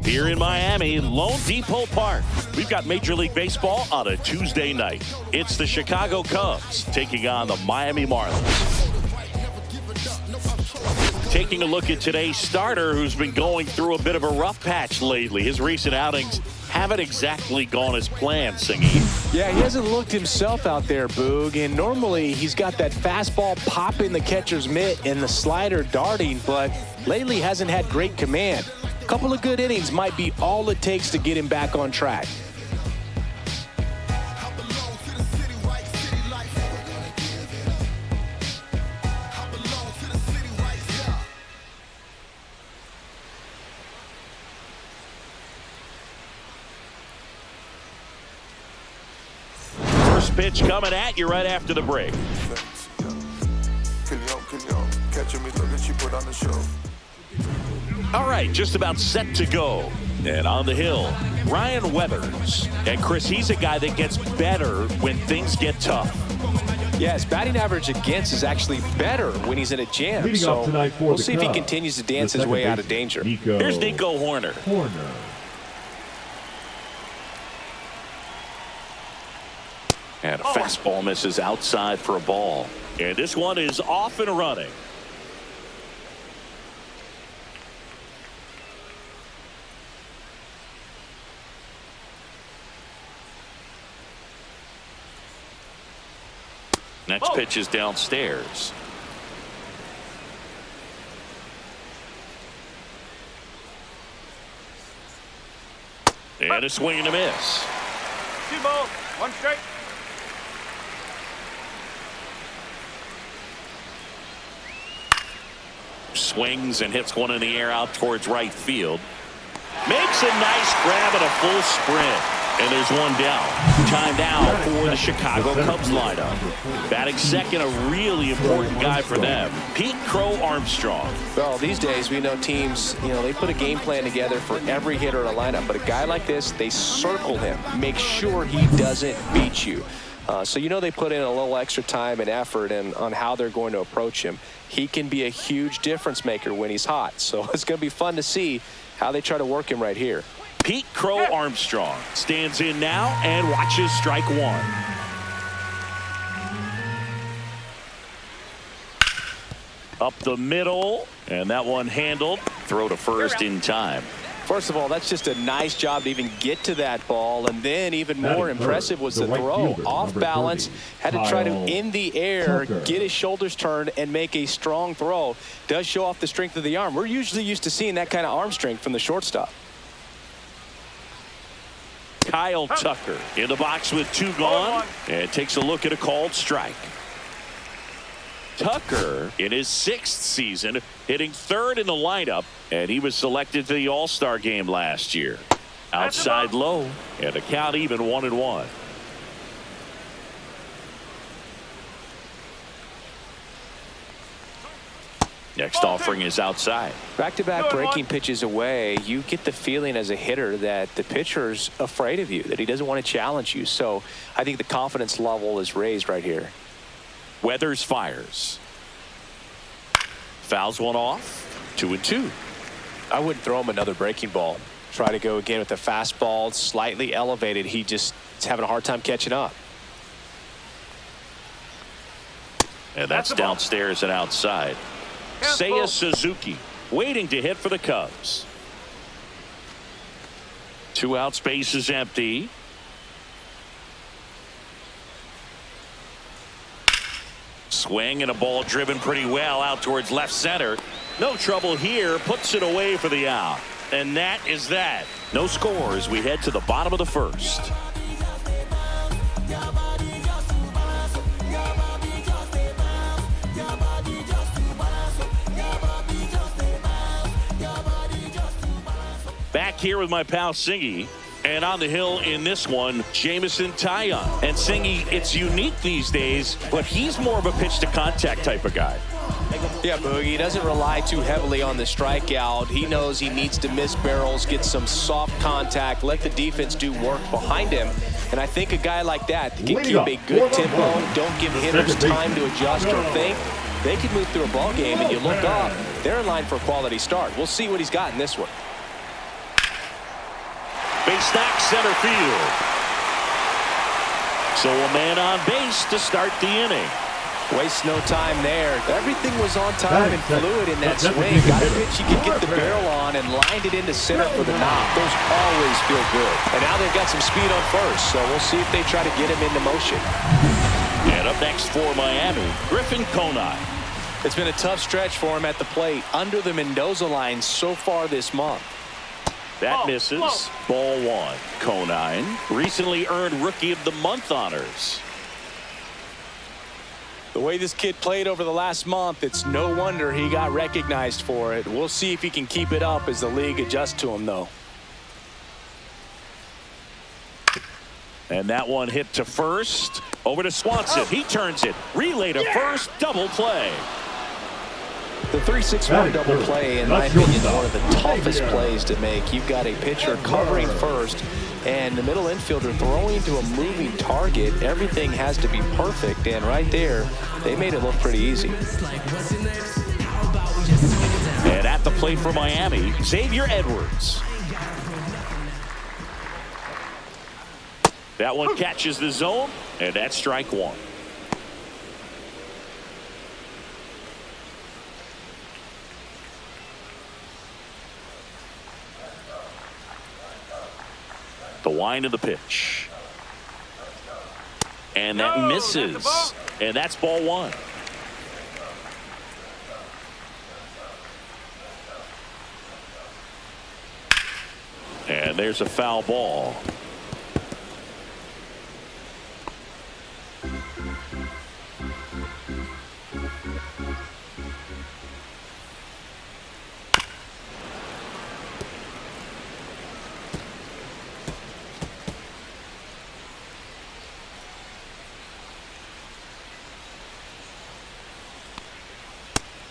Here in Miami, Lone Depot Park, we've got Major League Baseball on a Tuesday night. It's the Chicago Cubs taking on the Miami Marlins. Taking a look at today's starter, who's been going through a bit of a rough patch lately. His recent outings haven't exactly gone as planned, Singy. Yeah, he hasn't looked himself out there, Boog, and normally he's got that fastball popping the catcher's mitt and the slider darting, but lately hasn't had great command. A couple of good innings might be all it takes to get him back on track. First pitch coming at you right after the break. All right, just about set to go. And on the hill, Ryan Weathers. And Chris, he's a guy that gets better when things get tough. Yeah, his batting average against is actually better when he's in a jam. So we'll see if he continues to dance his way out of danger. Here's Nico Hoerner. And a fastball misses outside for a ball. And this one is off and running. Next pitch is downstairs. And a swing and a miss. 2 balls, 1 strike. Swings and hits one in the air out towards right field. Makes a nice grab and a full sprint. And there's one down. Time now for the Chicago Cubs lineup. Batting second, a really important guy for them, Pete Crow Armstrong. Well, these days we know teams, they put a game plan together for every hitter in a lineup. But a guy like this, they circle him, make sure he doesn't beat you. So they put in a little extra time and effort on how they're going to approach him. He can be a huge difference maker when he's hot. So it's going to be fun to see how they try to work him right here. Pete Crow Armstrong stands in now and watches strike one. Up the middle, and that one handled. Throw to first in time. First of all, that's just a nice job to even get to that ball, and then even more impressive was the throw. Off balance, had to try to, in the air, get his shoulders turned and make a strong throw. Does show off the strength of the arm. We're usually used to seeing that kind of arm strength from the shortstop. Kyle Tucker in the box with 2 gone, and takes a look at a called strike. Tucker in his 6th season, hitting 3rd in the lineup, and he was selected to the All-Star game last year. Outside low, and a count even 1-1. Next offering is outside. Back-to-back breaking pitches away, you get the feeling as a hitter that the pitcher's afraid of you, that he doesn't want to challenge you. So I think the confidence level is raised right here. Weathers fires. Fouls one off. 2-2. I wouldn't throw him another breaking ball. Try to go again with the fastball, slightly elevated. He just is having a hard time catching up. And that's downstairs and outside. Seiya Suzuki waiting to hit for the Cubs. 2 outs, base is empty. Swing and a ball driven pretty well out towards left center. No trouble here, puts it away for the out. And that is that. No score as we head to the bottom of the 1st. Back here with my pal Singy, and on the hill in this one, Jamison Taillon. And Singy, it's unique these days, but he's more of a pitch to contact type of guy. Yeah, Boogie, he doesn't rely too heavily on the strikeout. He knows he needs to miss barrels, get some soft contact, let the defense do work behind him. And I think a guy like that can keep a good tempo, don't give hitters time to adjust or think. They can move through a ball game, and you look up, they're in line for a quality start. We'll see what he's got in this one. Base knock center field. So a man on base to start the inning. Waste no time there. Everything was on time and fluid in that swing. Got a pitch you could get the barrel on and lined it into center for the knock. Those always feel good. And now they've got some speed on first, so we'll see if they try to get him into motion. And up next for Miami, Griffin Conine. It's been a tough stretch for him at the plate under the Mendoza line so far this month. That misses. Ball one. Conine recently earned Rookie of the Month honors. The way this kid played over the last month, it's no wonder he got recognized for it. We'll see if he can keep it up as the league adjusts to him, though. And that one hit to first. Over to Swanson. He turns it. Relay to first. Double play. The 3-6-1 double play, in my opinion, is one of the toughest plays to make. You've got a pitcher covering first, and the middle infielder throwing to a moving target. Everything has to be perfect, and right there, they made it look pretty easy. And at the plate for Miami, Xavier Edwards. That one catches the zone, and that's strike one. The wind of the pitch. And that misses. And that's ball one. And there's a foul ball.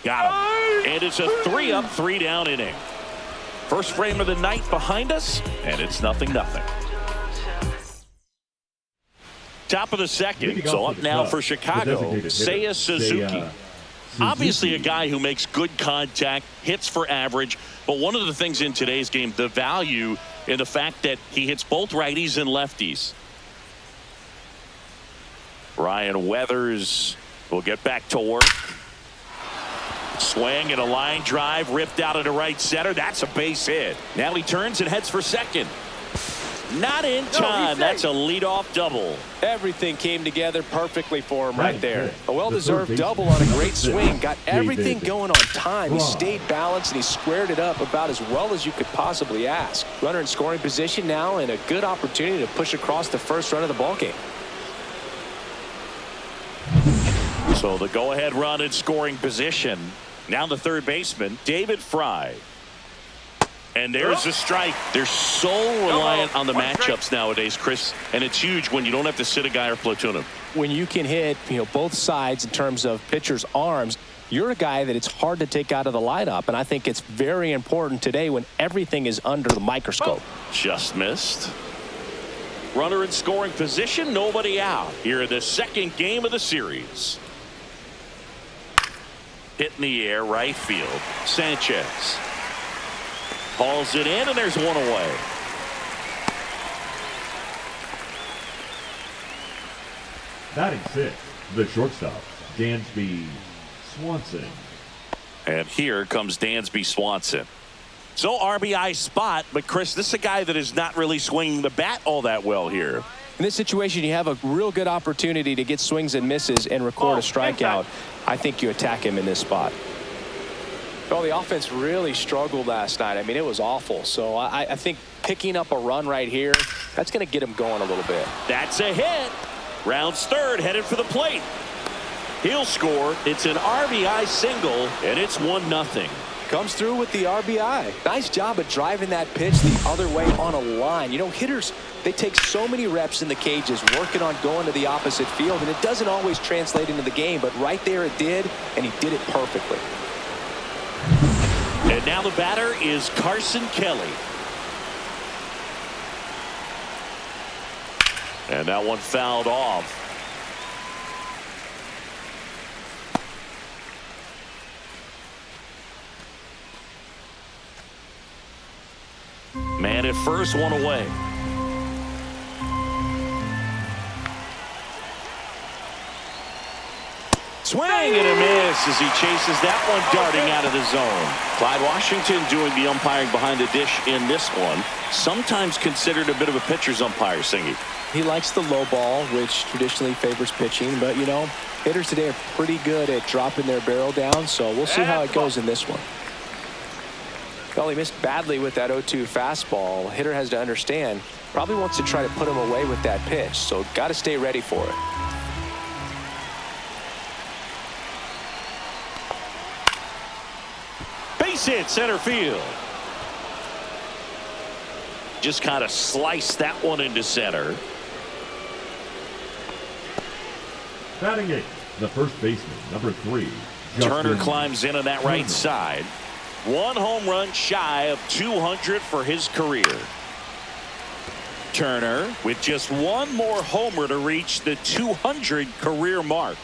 Got him. And it's a 3-up, 3-down inning. First frame of the night behind us, and it's 0-0. Top of the second, so up now for Chicago, Seiya Suzuki. Obviously a guy who makes good contact, hits for average, but one of the things in today's game, the value in the fact that he hits both righties and lefties. Ryan Weathers will get back to work. Swing and a line drive ripped out into right center. That's a base hit. Now he turns and heads for second. Not in time. That's a leadoff double. Everything came together perfectly for him right there. A well-deserved double on a great swing. Got everything going on time. He stayed balanced and he squared it up about as well as you could possibly ask. Runner in scoring position now and a good opportunity to push across the first run of the ballgame. So the go-ahead run in scoring position. Now the third baseman, David Fry. And there's the strike. They're so reliant on the matchups nowadays, Chris, and it's huge when you don't have to sit a guy or platoon him. When you can hit, both sides in terms of pitchers' arms, you're a guy that it's hard to take out of the lineup, and I think it's very important today when everything is under the microscope. Just missed. Runner in scoring position, nobody out. Here in the second game of the series. Hit in the air, right field. Sanchez hauls it in, and there's one away. Batting sixth, the shortstop, Dansby Swanson. And here comes Dansby Swanson. So RBI spot, but Chris, this is a guy that is not really swinging the bat all that well here. In this situation, you have a real good opportunity to get swings and misses and record a strikeout. I think you attack him in this spot. Well, the offense really struggled last night. I mean, it was awful. So I think picking up a run right here, that's going to get him going a little bit. That's a hit. Rounds third, headed for the plate. He'll score. It's an RBI single, and it's 1-0. Comes through with the RBI. Nice job of driving that pitch the other way on a line. Hitters, they take so many reps in the cages working on going to the opposite field, and it doesn't always translate into the game, but right there it did, and he did it perfectly. And now the batter is Carson Kelly. And that one fouled off. Man at first, one away. Swing and a miss as he chases that one darting out of the zone. Clyde Washington doing the umpiring behind the dish in this one. Sometimes considered a bit of a pitcher's umpire, Singy. He likes the low ball, which traditionally favors pitching. But, you know, hitters today are pretty good at dropping their barrel down. So we'll see how it goes in this one. Well, he missed badly with that 0-2 fastball. Hitter has to understand, probably wants to try to put him away with that pitch. So got to stay ready for it. Base hit center field. Just kind of sliced that one into center. Batting eighth, the first baseman, number 3. Turner climbs in on that right side. 1 home run shy of 200 for his career. Turner with just 1 more homer to reach the 200 career mark.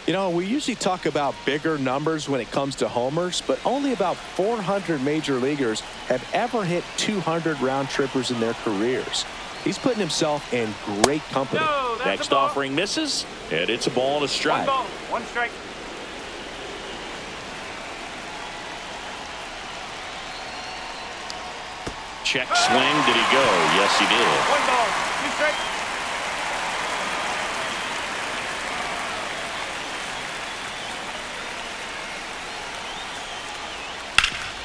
You know, we usually talk about bigger numbers when it comes to homers, but only about 400 major leaguers have ever hit 200 round trippers in their careers. He's putting himself in great company. No, Next offering misses, and it's a ball and a strike. 1 ball, 1 strike. Check swing. Did he go? Yes, he did. 1 ball, 2 strikes.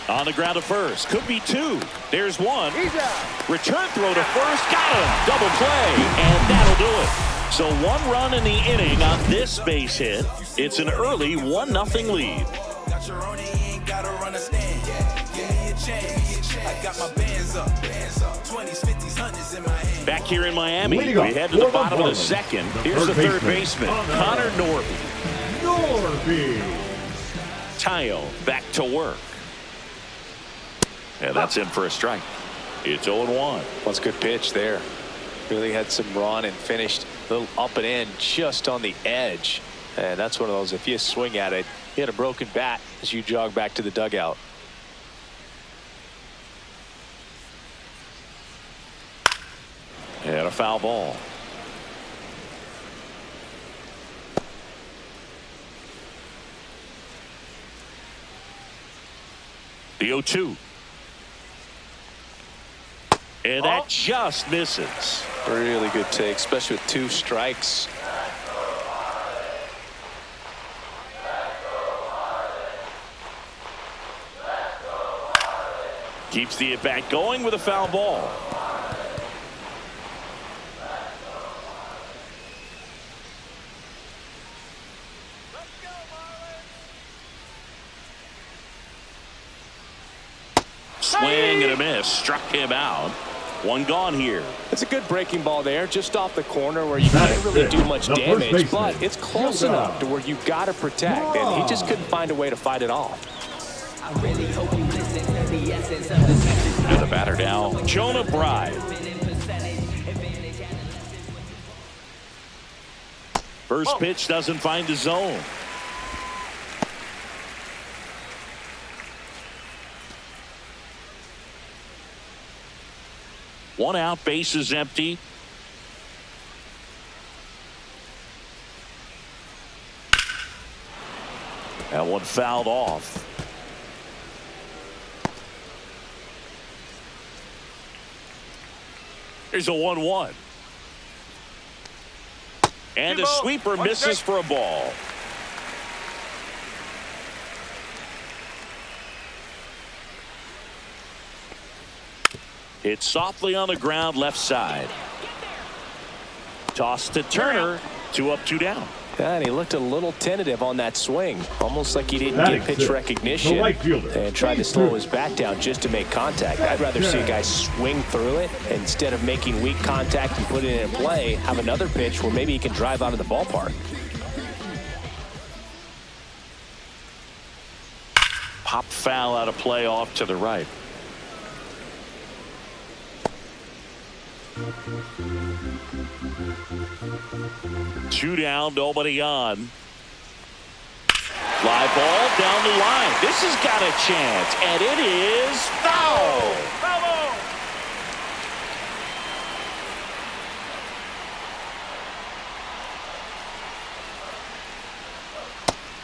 On the ground to first. Could be 2. There's 1. He's out. Return throw to first. Got him. Double play. And that'll do it. So 1 run in the inning on this base hit. It's an early 1-0 lead. Got your own, ain't gotta run a stand. Give me a chance. I got my bands up. 20s, 50s, 100s in my hand. Back here in Miami, we Leading off head to the for the bottom of the Marlins, second. the Here's the third third baseman, baseman, Connor Norby. Norby. Tayo back to work. And that's in for a strike. It's 0-1. Well, it's a good pitch there. Really had some run and finished a little up and in just on the edge. And that's one of those, if you swing at it, you had a broken bat as you jog back to the dugout. And a foul ball. The 0-2. And that just misses. Really good take, especially with 2 strikes. Keeps the at-bat going with a foul ball. Swing and a miss. Struck him out. 1 gone here. It's a good breaking ball there, just off the corner where you can't really do much The first damage, baseman, but it's close enough to where you've got to protect, and he just couldn't find a way to fight it off. And the batter now, Jonah Bride. First pitch doesn't find the zone. One out, base is empty. That one fouled off. Here's a 1-1. And a sweeper misses for a ball. It's softly on the ground left side. Toss to Turner. 2 up, 2 down. Yeah, and he looked a little tentative on that swing, almost like he didn't Batting get pitch sixth, recognition the right fielder, and tried to slow his bat down just to make contact. I'd rather see a guy swing through it instead of making weak contact and put it in play, have another pitch where maybe he can drive out of the ballpark. Pop foul out of play off to the right. Two down, nobody on. Fly ball down the line. This has got a chance, and it is foul. Foul ball.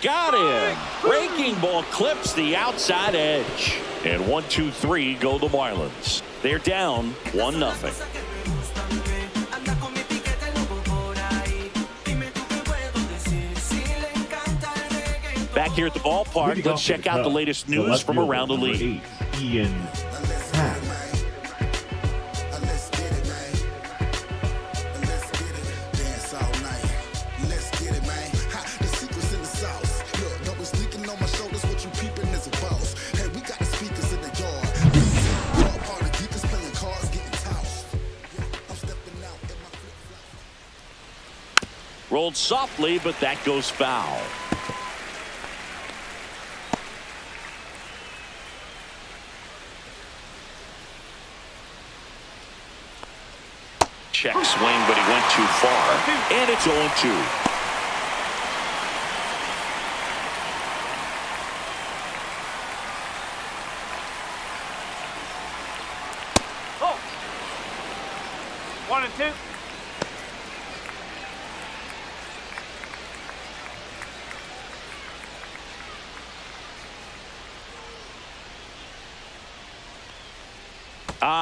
Got him. Breaking ball clips the outside edge. And 1, 2, 3 go the Marlins. They're down 1-0. Back here at the ballpark, let's check out the latest news from around the league. Rolled softly, but that goes foul. Check swing, but he went too far. And it's 0-2. Oh. 1 and 2.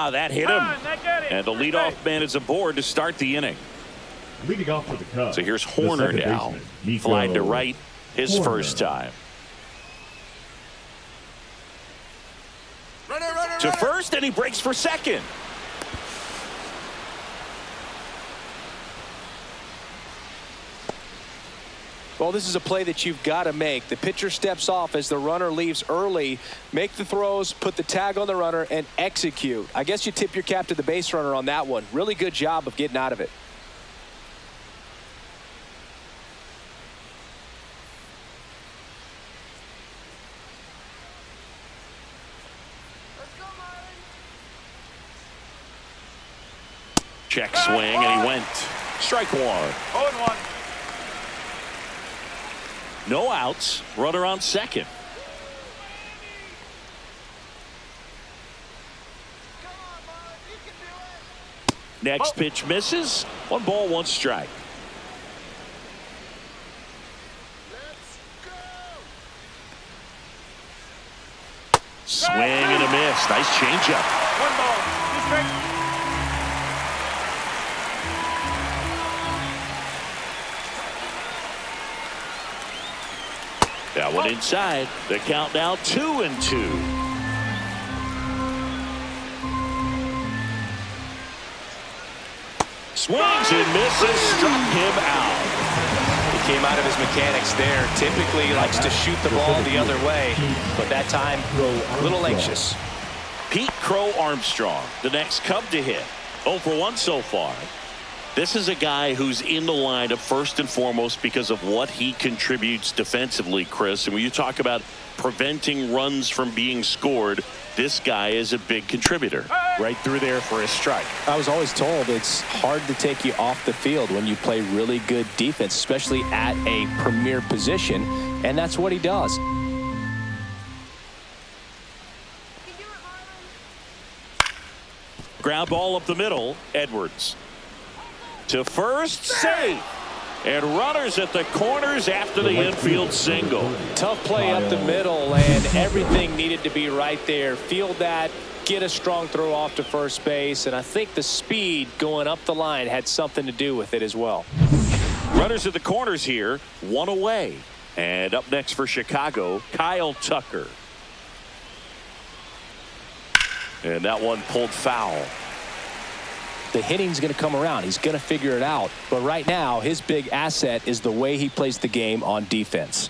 That hit him. And the leadoff man is aboard to start the inning. Leading off for the Cubs. So here's Horner now. Flied to right his first time. To first, and he breaks for second. Well, this is a play that you've got to make. The pitcher steps off as the runner leaves early. Make the throws, put the tag on the runner, and execute. I guess you tip your cap to the base runner on that one. Really good job of getting out of it. Check swing, and he went. Strike 1. 0-1. No outs. Runner on second. Next pitch misses. 1 ball, 1 strike. Swing and a miss. Nice changeup. 1 ball, 2 strikes. That one inside. The count now 2-2. Swings and misses. Struck him out. He came out of his mechanics there. Typically he likes to shoot the ball the other way, but that time a little anxious. Pete Crow Armstrong, the next Cub to hit. 0 for 1 so far. This is a guy who's in the lineup first and foremost because of what he contributes defensively, Chris. And when you talk about preventing runs from being scored, this guy is a big contributor. Right through there for a strike. I was always told it's hard to take you off the field when you play really good defense, especially at a premier position, and that's what he does. Ground ball up the middle. Edwards to first, safe, and runners at the corners after the infield single. Tough play up the middle, and everything needed to be right there. Field that, get a strong throw off to first base, and I think the speed going up the line had something to do with it as well. Runners at the corners here, 1 away. And up next for Chicago, Kyle Tucker. And that one pulled foul. The hitting's going to come around. He's going to figure it out. But right now, his big asset is the way he plays the game on defense.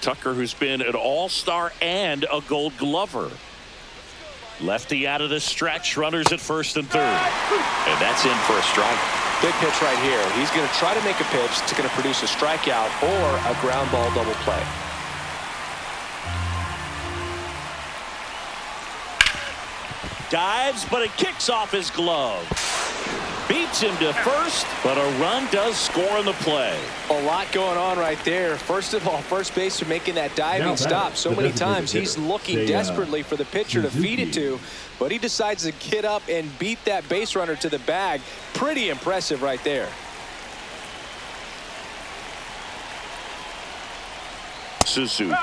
Tucker, who's been an all-star and a Gold Glover. Lefty out of the stretch, runners at first and third. And that's in for a strike. Big pitch right here. He's going to try to make a pitch that's going to produce a strikeout or a ground ball double play. Dives, but it kicks off his glove. Beats him to first, but a run does score in the play. A lot going on right there. First of all, first baseman making that diving stop so many times. He's looking desperately for the pitcher to feed it to, but he decides to get up and beat that base runner to the bag. Pretty impressive right there. Suzuki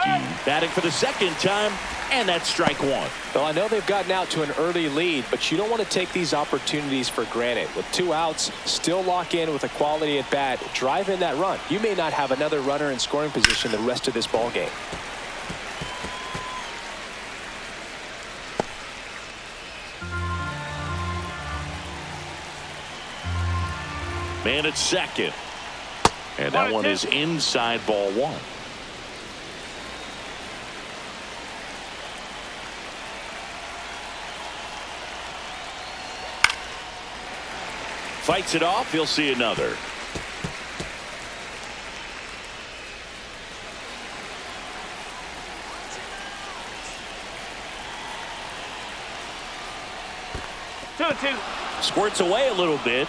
batting for the second time, and that's strike one. Well, I know they've gotten out to an early lead, but you don't want to take these opportunities for granted. With 2 outs, still lock in with a quality at bat, drive in that run. You may not have another runner in scoring position the rest of this ball game. Man at second. And that one is inside ball one. Fights it off. He'll see another. Two. Squirts away a little bit.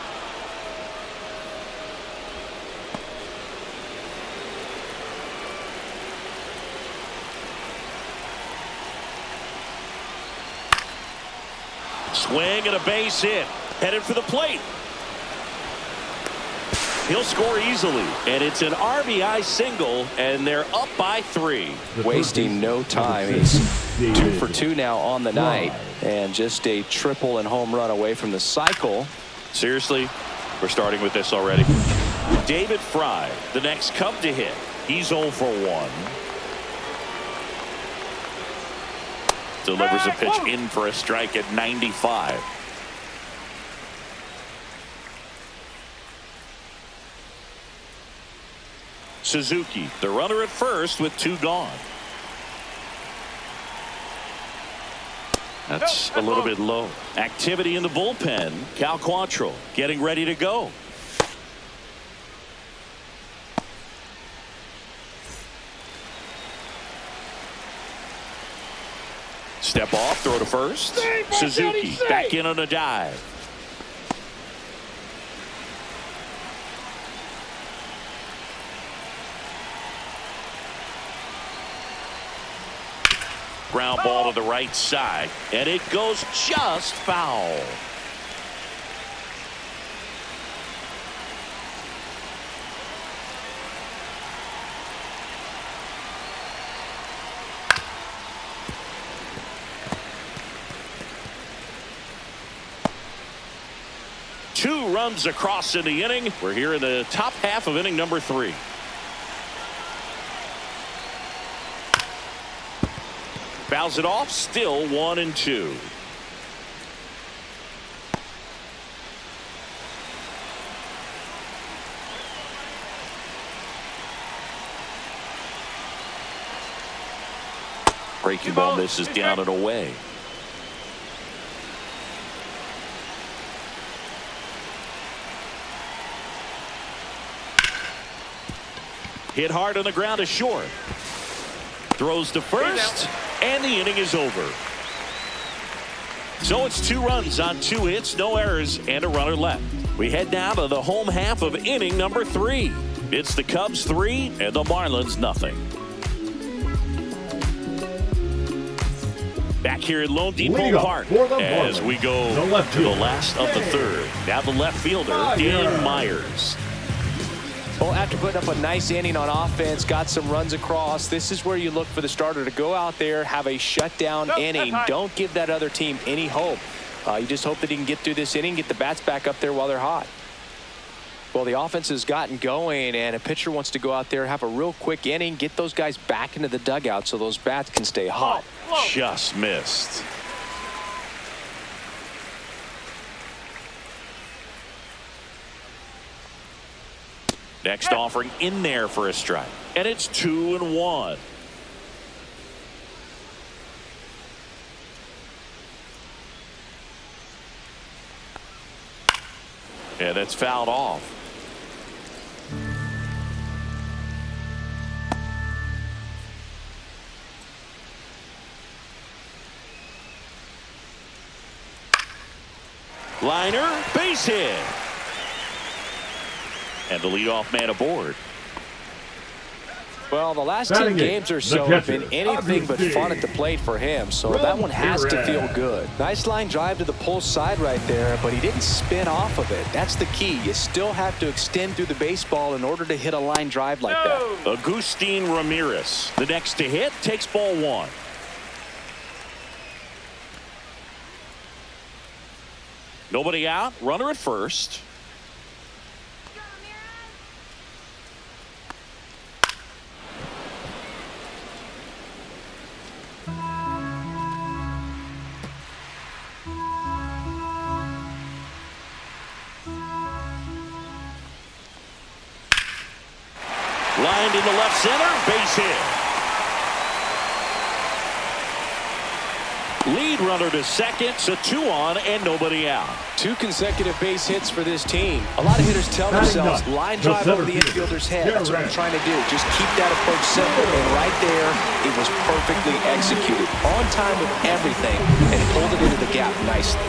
Swing and a base hit. Headed for the plate. He'll score easily, and it's an RBI single, and they're up by 3. Wasting no time. He's 2 for 2 now on the night, and just a triple and home run away from the cycle. Seriously, we're starting with this already. David Fry, the next Cub to hit. He's 0 for 1. Delivers a pitch in for a strike at 95. Suzuki, the runner at first with 2 gone. That's a little bit low. Activity in the bullpen. Cal Quantrill getting ready to go. Step off, throw to first. Suzuki back in on a dive. Ground ball to the right side, and it goes just foul. Two runs across in the inning. We're here in the top half of inning number 3. Fouls it off, still 1-2. Breaking ball misses down and away. Hit hard on the ground to short. Throws to first, and the inning is over. So it's 2 runs on 2 hits, no errors, and a runner left. We head now to the home half of inning number 3. It's the Cubs 3 and the Marlins nothing. Back here at Lone Depot Park as we go to the last of the 3rd. Now the left fielder, Dan Myers. Well, after putting up a nice inning on offense, got some runs across, this is where you look for the starter to go out there, have a shutdown inning. Don't give that other team any hope. You just hope that he can get through this inning, get the bats back up there while they're hot. Well, the offense has gotten going, and a pitcher wants to go out there, have a real quick inning, get those guys back into the dugout so those bats can stay hot. Just missed. Next offering in there for a strike. And it's 2-1. Yeah, that's fouled off. Liner, base hit. And the leadoff man aboard. Well, the last 10 Batting games or it, so the have been catcher, anything but obviously. fun at the plate for him, so that one has to feel good. Nice line drive to the pull side right there, but he didn't spin off of it. That's the key. You still have to extend through the baseball in order to hit a line drive like that. Agustin Ramirez, the next to hit, takes ball one. Nobody out, runner at first. Lined into left center, base hit. Lead runner to second, so 2 on and nobody out. 2 consecutive base hits for this team. A lot of hitters tell themselves, line drive over the infielder's head. That's what I'm trying to do. Just keep that approach simple. And right there, it was perfectly executed. On time with everything, and pulled it into the gap nicely.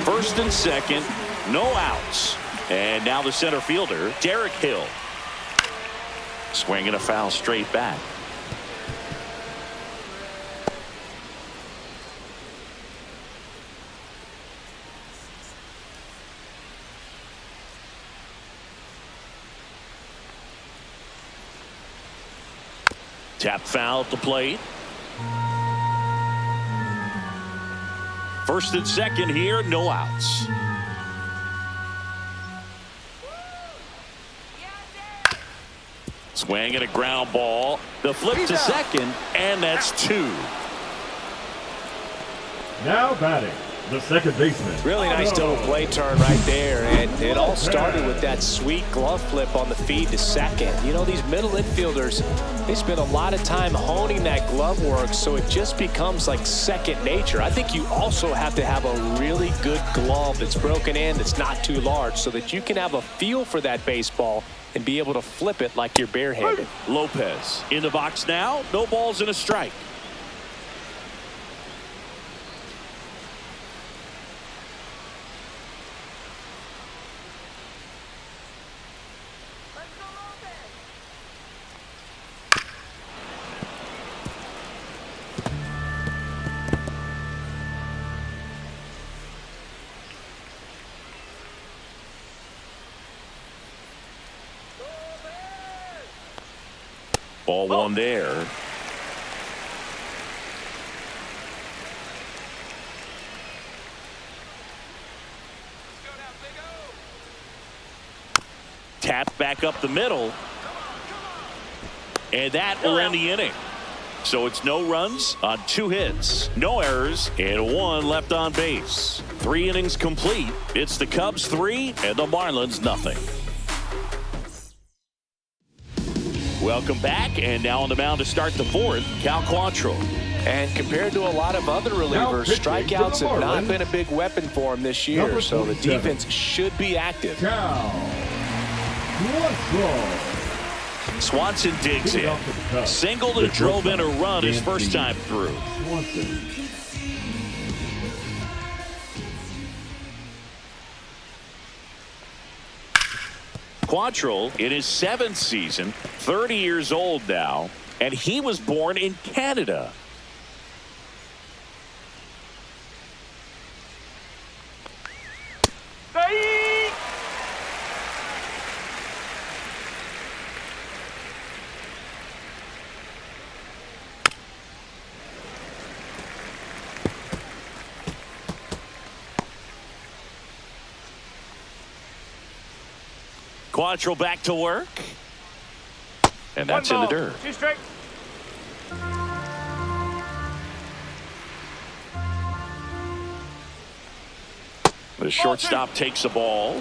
First and second, no outs. And now the center fielder, Derek Hill. Swinging a foul straight back. Tap foul at the plate. First and second here, no outs. Swing and a ground ball. The flip to second, and that's 2. Now batting, the second baseman. Really nice double play turn right there, and it all started with that sweet glove flip on the feed to second. You know, these middle infielders, they spend a lot of time honing that glove work, so it just becomes like second nature. I think you also have to have a really good glove that's broken in, that's not too large, so that you can have a feel for that baseball and be able to flip it like you're barehanded. Lopez in the box now, no balls and a strike. Ball one there. Tap back up the middle. And that will end the inning. So it's no runs on 2 hits, no errors, and 1 left on base. 3 innings complete. It's the Cubs 3 and the Marlins nothing. Welcome back, and now on the mound to start the 4th, Cal Quantrill. And compared to a lot of other relievers, strikeouts have not been a big weapon for him this year, so the defense should be active. Swanson digs in. Singled and drove in a run his first time through. Quantrill in his 7th season, 30 years old now, and he was born in Canada. Quantrill back to work. And that's in the dirt. 2 strikes. The shortstop takes the ball.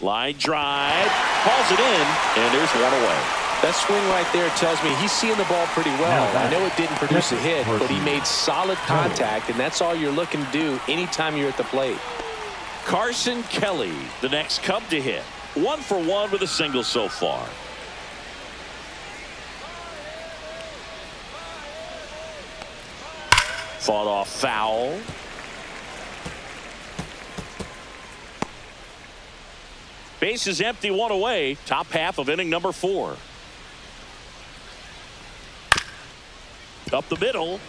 Line drive. Hauls it in, and there's 1 away. That swing right there tells me he's seeing the ball pretty well. I know it didn't produce a hit, but he made solid contact, and that's all you're looking to do anytime you're at the plate. Carson Kelly, the next Cub to hit. 1 for 1 with a single so far. Fought off foul. Base is empty, one away. Top half of inning number 4. Up the middle.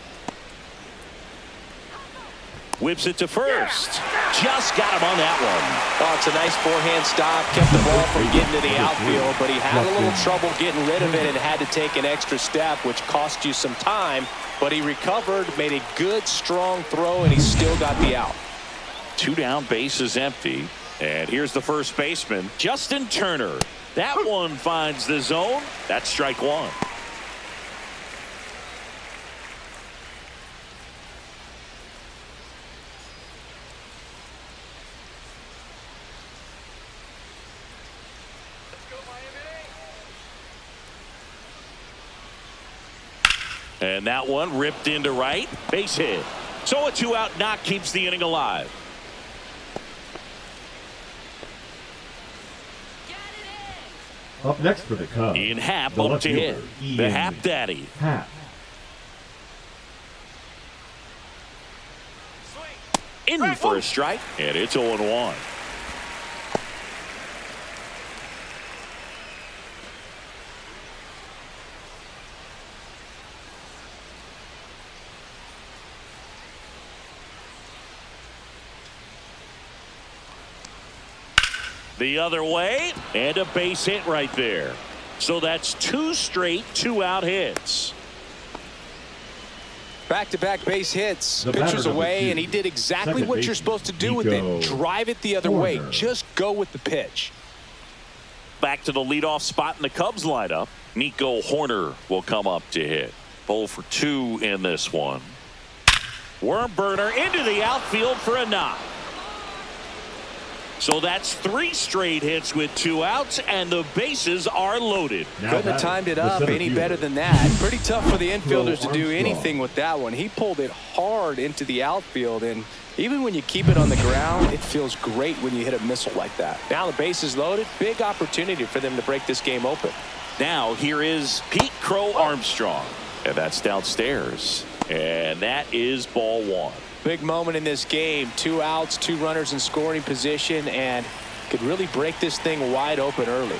Whips it to first. Just got him on that one. Oh, it's a nice forehand stop. Kept the ball from getting to the outfield, but he had a little trouble getting rid of it and had to take an extra step, which cost you some time. But he recovered, made a good, strong throw, and he still got the out. 2 down, base is empty. And here's the first baseman, Justin Turner. That one finds the zone. That's strike 1. And that one ripped into right. Base hit. So a 2-out knock keeps the inning alive. Up next for the Cubs, Ian Happ the up left to hit. fielder, The Ian Happ Daddy. Happ. In for a strike. And it's 0-1. The other way, and a base hit right there. So that's 2 straight 2-out hits. Back-to-back base hits. The batter, Pitcher's number away, 2, and he did exactly second what you're baseman, supposed to do with it. Nico Drive it the other way. Horner. Just go with the pitch. Back to the leadoff spot in the Cubs lineup. Nico Horner will come up to hit. 0 for 2 in this one. Worm burner into the outfield for a knock. So that's 3 straight hits with 2 outs, and the bases are loaded. Now Couldn't have batting, timed it the up center any fielder, better than that. Pretty tough for the infielders to do Armstrong. anything with that one. He pulled it hard into the outfield, and even when you keep it on the ground, it feels great when you hit a missile like that. Now the base is loaded. Big opportunity for them to break this game open. Now here is Pete Crow Armstrong, and that's downstairs. And that is ball 1. Big moment in this game. 2 outs, 2 runners in scoring position, and could really break this thing wide open early.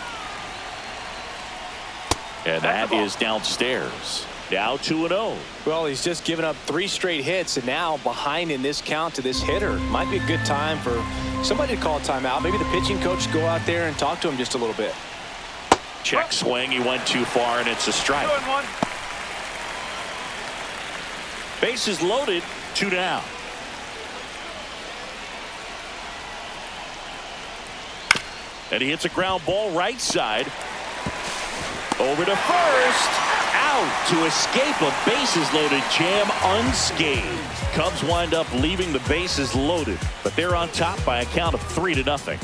And that is downstairs. Now 2-0. Well, he's just given up 3 straight hits, and now behind in this count to this hitter. Might be a good time for somebody to call a timeout. Maybe the pitching coach go out there and talk to him just a little bit. Check swing. He went too far, and it's a strike. 2-1. Bases loaded. 2 down. And he hits a ground ball right side. Over to first. Out to escape a bases loaded jam unscathed. Cubs wind up leaving the bases loaded, but they're on top by a count of 3-0.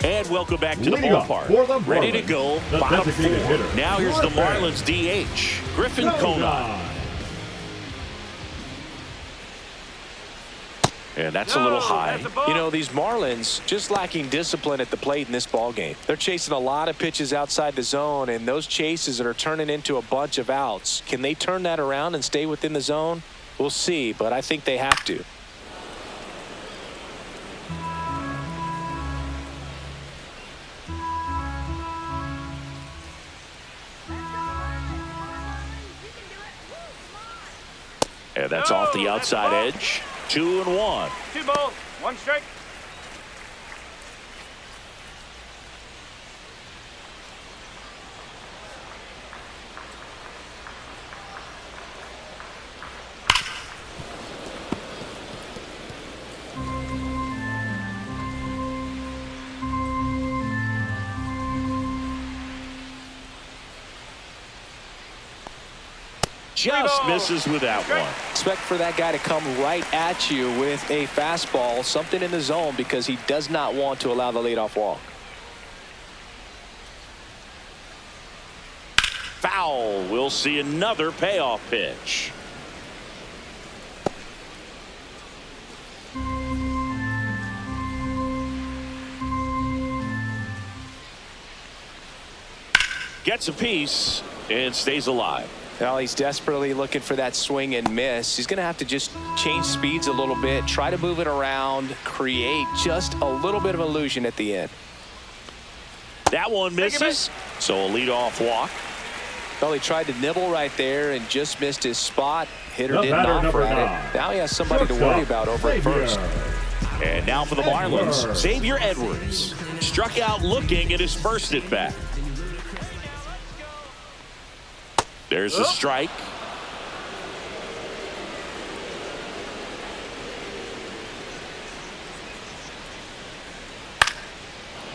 And welcome back to the Leading off ballpark. for the Ready to Marlins, go. the Bottom designated 4. hitter, Now here's the Griffin Marlins DH, Griffin Conine. And that's a little high. You know, these Marlins just lacking discipline at the plate in this ball game. They're chasing a lot of pitches outside the zone, and those chases are turning into a bunch of outs. Can they turn that around and stay within the zone? We'll see, but I think they have to. And that's off the outside edge. 2-1. 2 balls, 1 strike. Just misses with that one. Expect for that guy to come right at you with a fastball, something in the zone, because he does not want to allow the leadoff walk. Foul. We'll see another payoff pitch. Gets a piece and stays alive. Well, he's desperately looking for that swing and miss. He's going to have to just change speeds a little bit, try to move it around, create just a little bit of illusion at the end. That one misses, so a leadoff walk. Well, he tried to nibble right there and just missed his spot. Hitter The didn't batter, offer number at it. Now he has somebody to Shortstop, worry about over at first. And now for the Marlins, Edwards. Xavier Edwards. Struck out looking at his first at bat. There's a strike.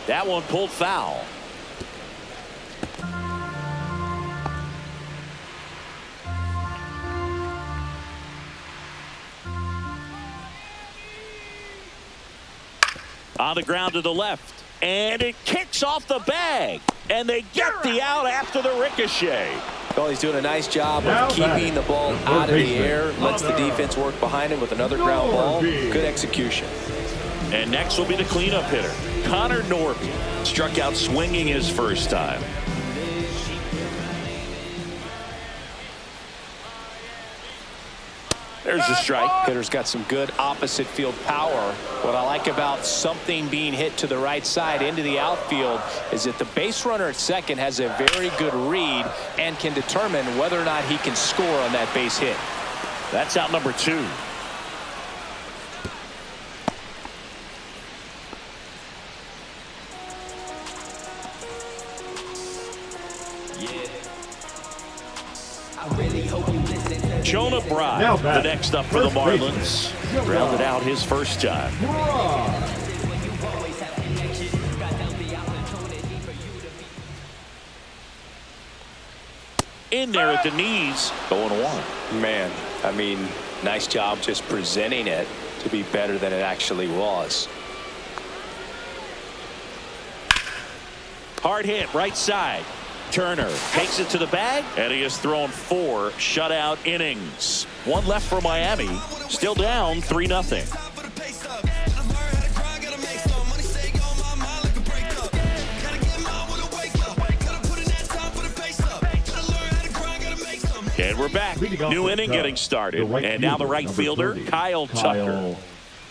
That one pulled foul. On the ground to the left. And it kicks off the bag. And they get the out after the ricochet. Well, he's doing a nice job Now of keeping the ball out of the air. Lets the defense work behind him with another ground ball. Good execution. And next will be the cleanup hitter, Connor Norby. Struck out swinging his first time. There's the strike. Hitter's got some good opposite field power. What I like about something being hit to the right side into the outfield is that the base runner at second has a very good read and can determine whether or not he can score on that base hit. That's out number 2. Jonah Bride, the next up for the Marlins. Grounded out his first time. In there at the knees, 0-1. Man, I mean, nice job just presenting it to be better than it actually was. Hard hit, right side. Turner takes it to the bag, and he has thrown 4 shutout innings. One left for Miami, still down 3-0. And we're back. New inning getting started. And now the right fielder, Kyle Tucker.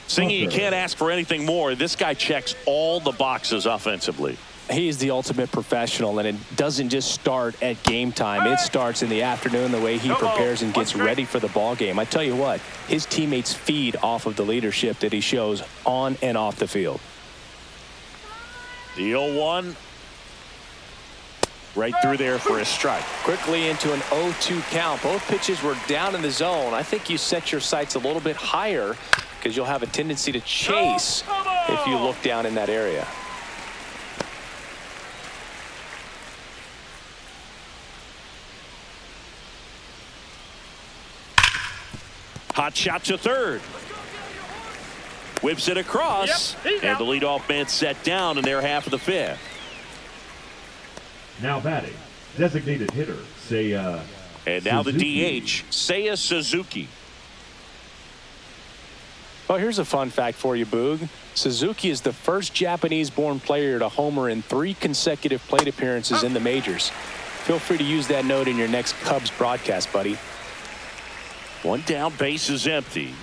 Singy, you can't ask for anything more. This guy checks all the boxes offensively. He's the ultimate professional, and it doesn't just start at game time. It starts in the afternoon, the way he prepares and gets ready for the ball game. I tell you what, his teammates feed off of the leadership that he shows on and off the field. The 0-1. Right through there for a strike. Quickly into an 0-2 count. Both pitches were down in the zone. I think you set your sights a little bit higher because you'll have a tendency to chase if you look down in that area. Hot shot to third. Whips it across. And the leadoff man set down in their half of the 5th. Now batting, designated hitter, Seiya. And now Suzuki. the DH, Seiya Suzuki. Well, here's a fun fact for you, Boog. Suzuki is the first Japanese-born player to homer in 3 consecutive plate appearances in the majors. Feel free to use that note in your next Cubs broadcast, buddy. One down, base is empty.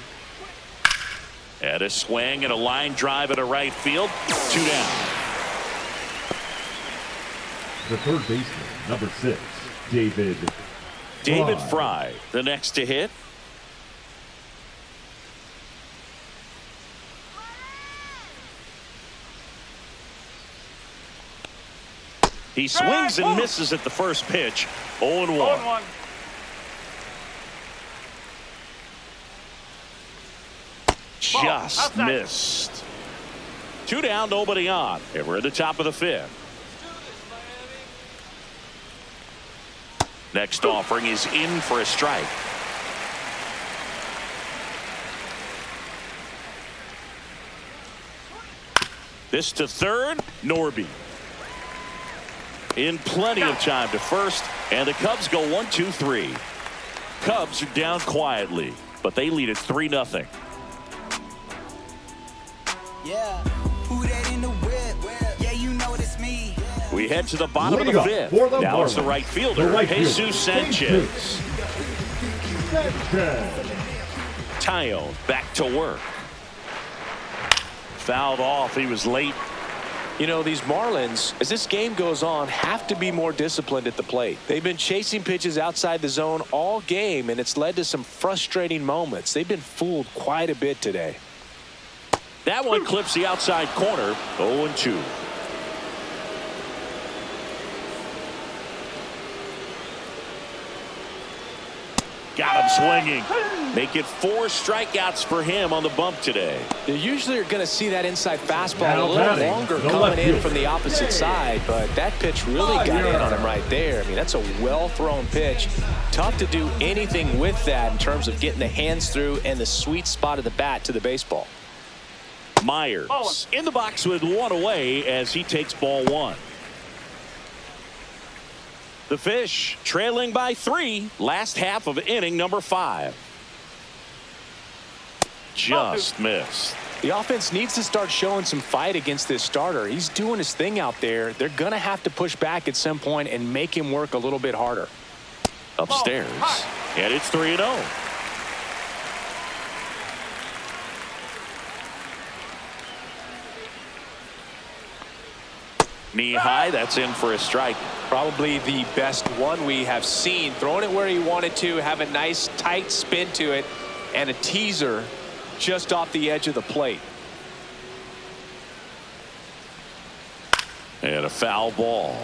And a swing and a line drive at a right field. 2 down. The third baseman, number 6, David Fry, the next to hit. He swings and misses at the first pitch. 0-1. Just missed. 2 down, nobody on. And we're at the top of the 5th. Next offering is in for a strike. This to third, Norby. In plenty of time to first, and the Cubs go 1-2-3. Cubs are down quietly, but they lead at 3-0. Yeah, who that in the whip? Yeah, you know it's me. We We head to the bottom of the Lead off fifth. for the Now it's the Marlins. right fielder, The right Jesus fielder, Sanchez. Sanchez. Tayo back to work. Fouled off. He was late. You know, these Marlins, as this game goes on, have to be more disciplined at the plate. They've been chasing pitches outside the zone all game, and it's led to some frustrating moments. They've been fooled quite a bit today. That one clips the outside corner. 0-2. Got him swinging. Make it 4 strikeouts for him on the bump today. You usually are going to see that inside fastball Now a little batting, longer the coming left in field. from the opposite side, but that pitch really got in on him right there. I mean, that's a well-thrown pitch. Tough to do anything with that in terms of getting the hands through and the sweet spot of the bat to the baseball. Myers in the box with 1 away as he takes ball 1. The Fish trailing by 3. Last half of inning number 5. Just missed. The offense needs to start showing some fight against this starter. He's doing his thing out there. They're going to have to push back at some point and make him work a little bit harder. Upstairs. And it's 3-0. Knee high. That's in for a strike. Probably the best one we have seen. Throwing it where he wanted to, have a nice tight spin to it, and a teaser just off the edge of the plate. And a foul ball.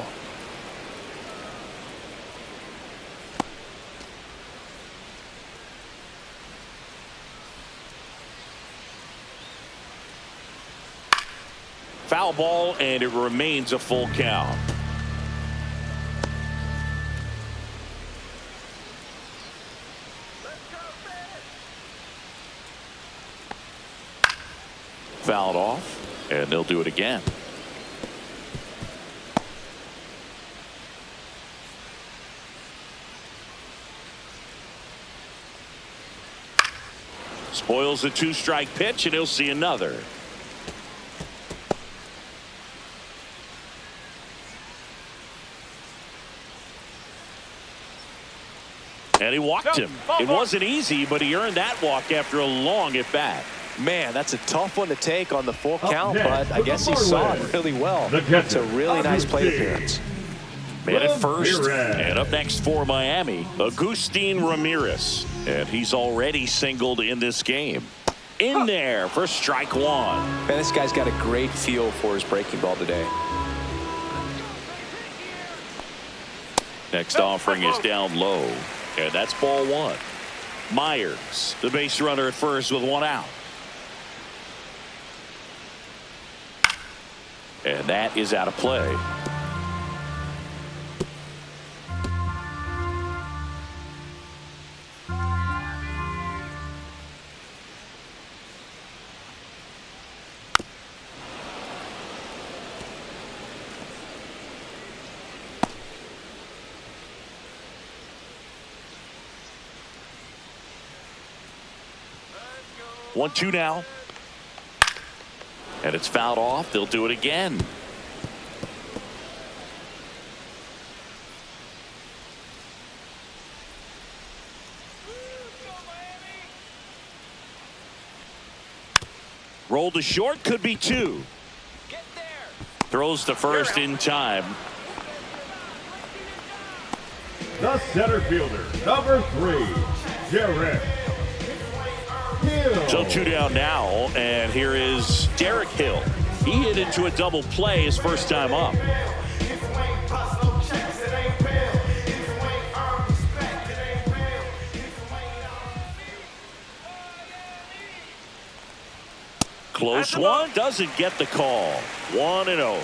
Foul ball, and it remains a full count. Fouled off, and they'll do it again. Spoils the 2-strike pitch, and he'll see another. And he walked him. It wasn't easy, but he earned that walk after a long at-bat. Man, that's a tough one to take on the full count, next, but I guess he saw it really well. It's a really nice plate appearance. Man at first, and up next for Miami, Agustin Ramirez. And he's already singled in this game. In there for strike 1. Man, this guy's got a great feel for his breaking ball today. Next offering is down low, and that's ball 1. Myers, the base runner at first with 1 out. And that is out of play. One, 2 now. And it's fouled off. They'll do it again. Rolled to short, could be 2. Throws to first in time. The center fielder, number 3, Derek Hill. So 2 down now, and here is Derek Hill. He hit into a double play his first time up. Close one, doesn't get the call. 1-0.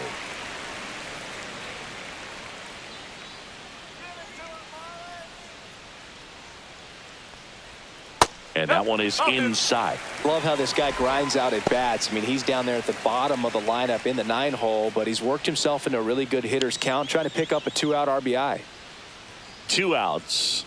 And that one is inside. Love how this guy grinds out at bats. I mean, he's down there at the bottom of the lineup in the 9-hole, but he's worked himself into a really good hitter's count, trying to pick up a 2-out RBI. 2 outs.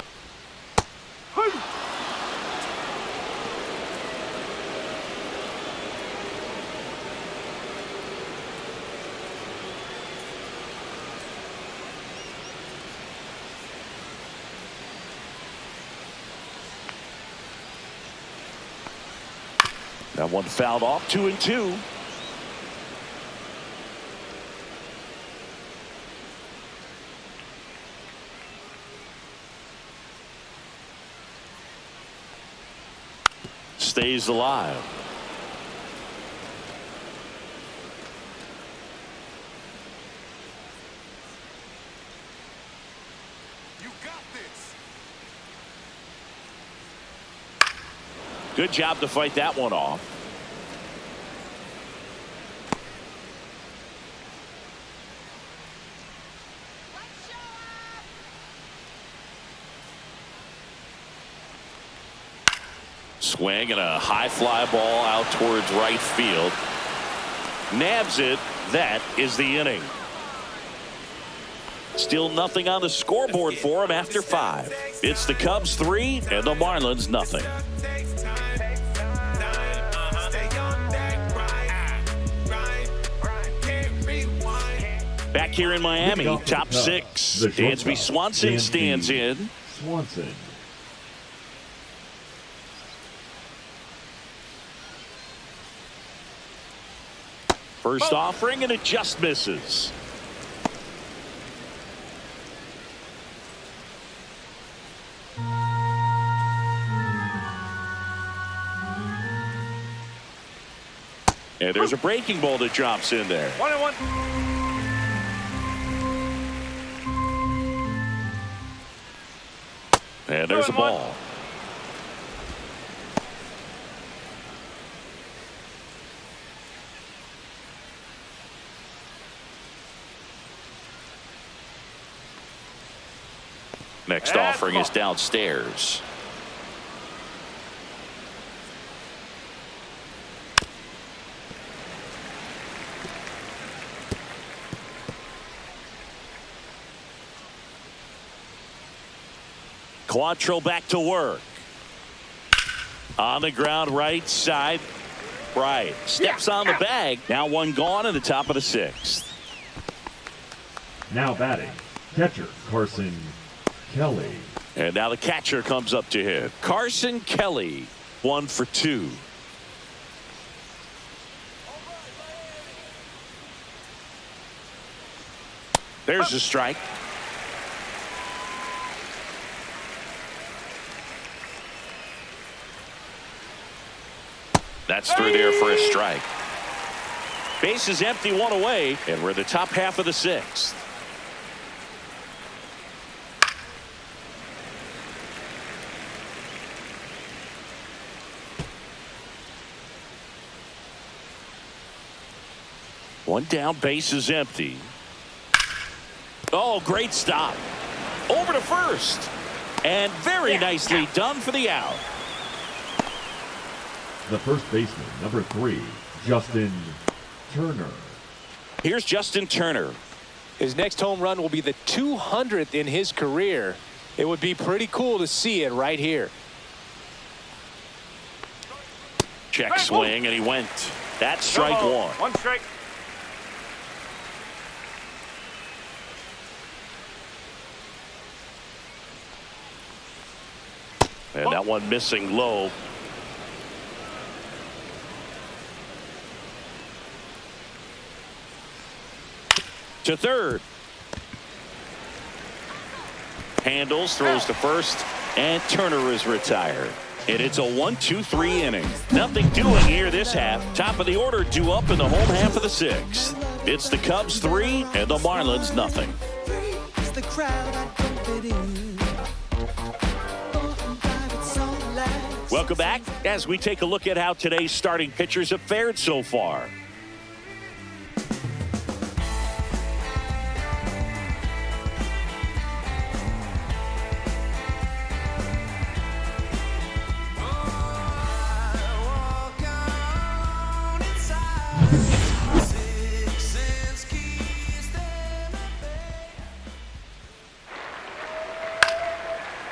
That one fouled off. 2-2. Stays alive. You got this. Good job to fight that one off. Swing and a high fly ball out towards right field. Nabs it. That is the inning. Still nothing on the scoreboard for him after 5. It's the Cubs 3 and the Marlins nothing. Back here in Miami, top 6. Dansby Swanson stands in. Swanson. First offering, and it just misses. And there's a breaking ball that drops in there. 1-1. And there's a ball. Next offering is downstairs. Quantrill back to work. On the ground, right side. Right. Steps on the bag. Now one gone in the top of the 6th. Now batting, catcher Carson Kelly. And now the catcher comes up to hit. Carson Kelly, 1 for 2. There's a strike. That's through there for a strike. Base is empty, 1 away, and we're in the top half of the 6th. One down, base is empty. Oh, great stop. Over to first. And very nicely done for the out. The first baseman, number 3, Justin Turner. Here's Justin Turner. His next home run will be the 200th in his career. It would be pretty cool to see it right here. Check swing, and he went. That's strike 1. 1 strike. And that one missing low. To third. Handles, throws to first, and Turner is retired. And it's a 1-2-3 inning. Nothing doing here this half. Top of the order due up in the home half of the 6th. It's the Cubs 3 and the Marlins nothing. Welcome back as we take a look at how today's starting pitchers have fared so far.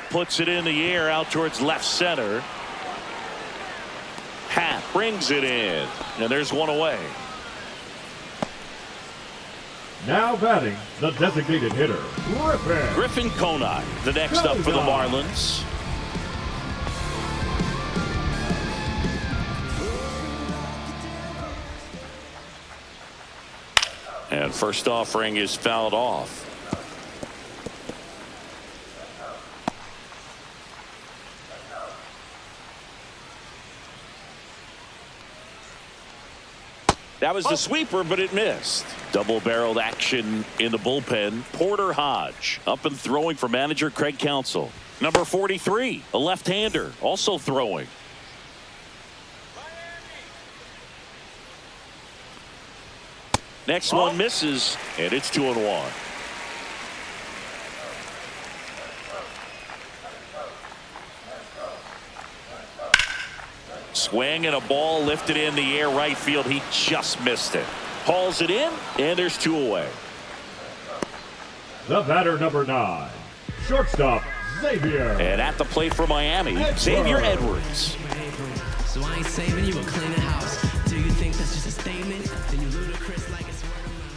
Puts it in the air out towards left center. Happ brings it in, and there's one away. Now batting, the designated hitter, Griffin Conine, the next up for the Marlins. And first offering is fouled off. That was the sweeper, but it missed. Double-barreled action in the bullpen. Porter Hodge up and throwing for manager Craig Counsell. Number 43, a left-hander, also throwing. Next one misses, and it's 2-1. Swing and a ball lifted in the air right field. He just missed it. Hauls it in, and there's 2 away. The batter, number 9, shortstop, Xavier. And at the plate for Miami, Xavier Edwards. So I ain't saving you a cleaning house. Do you think that's just a statement? Then you ludicrous like it's word of mouth.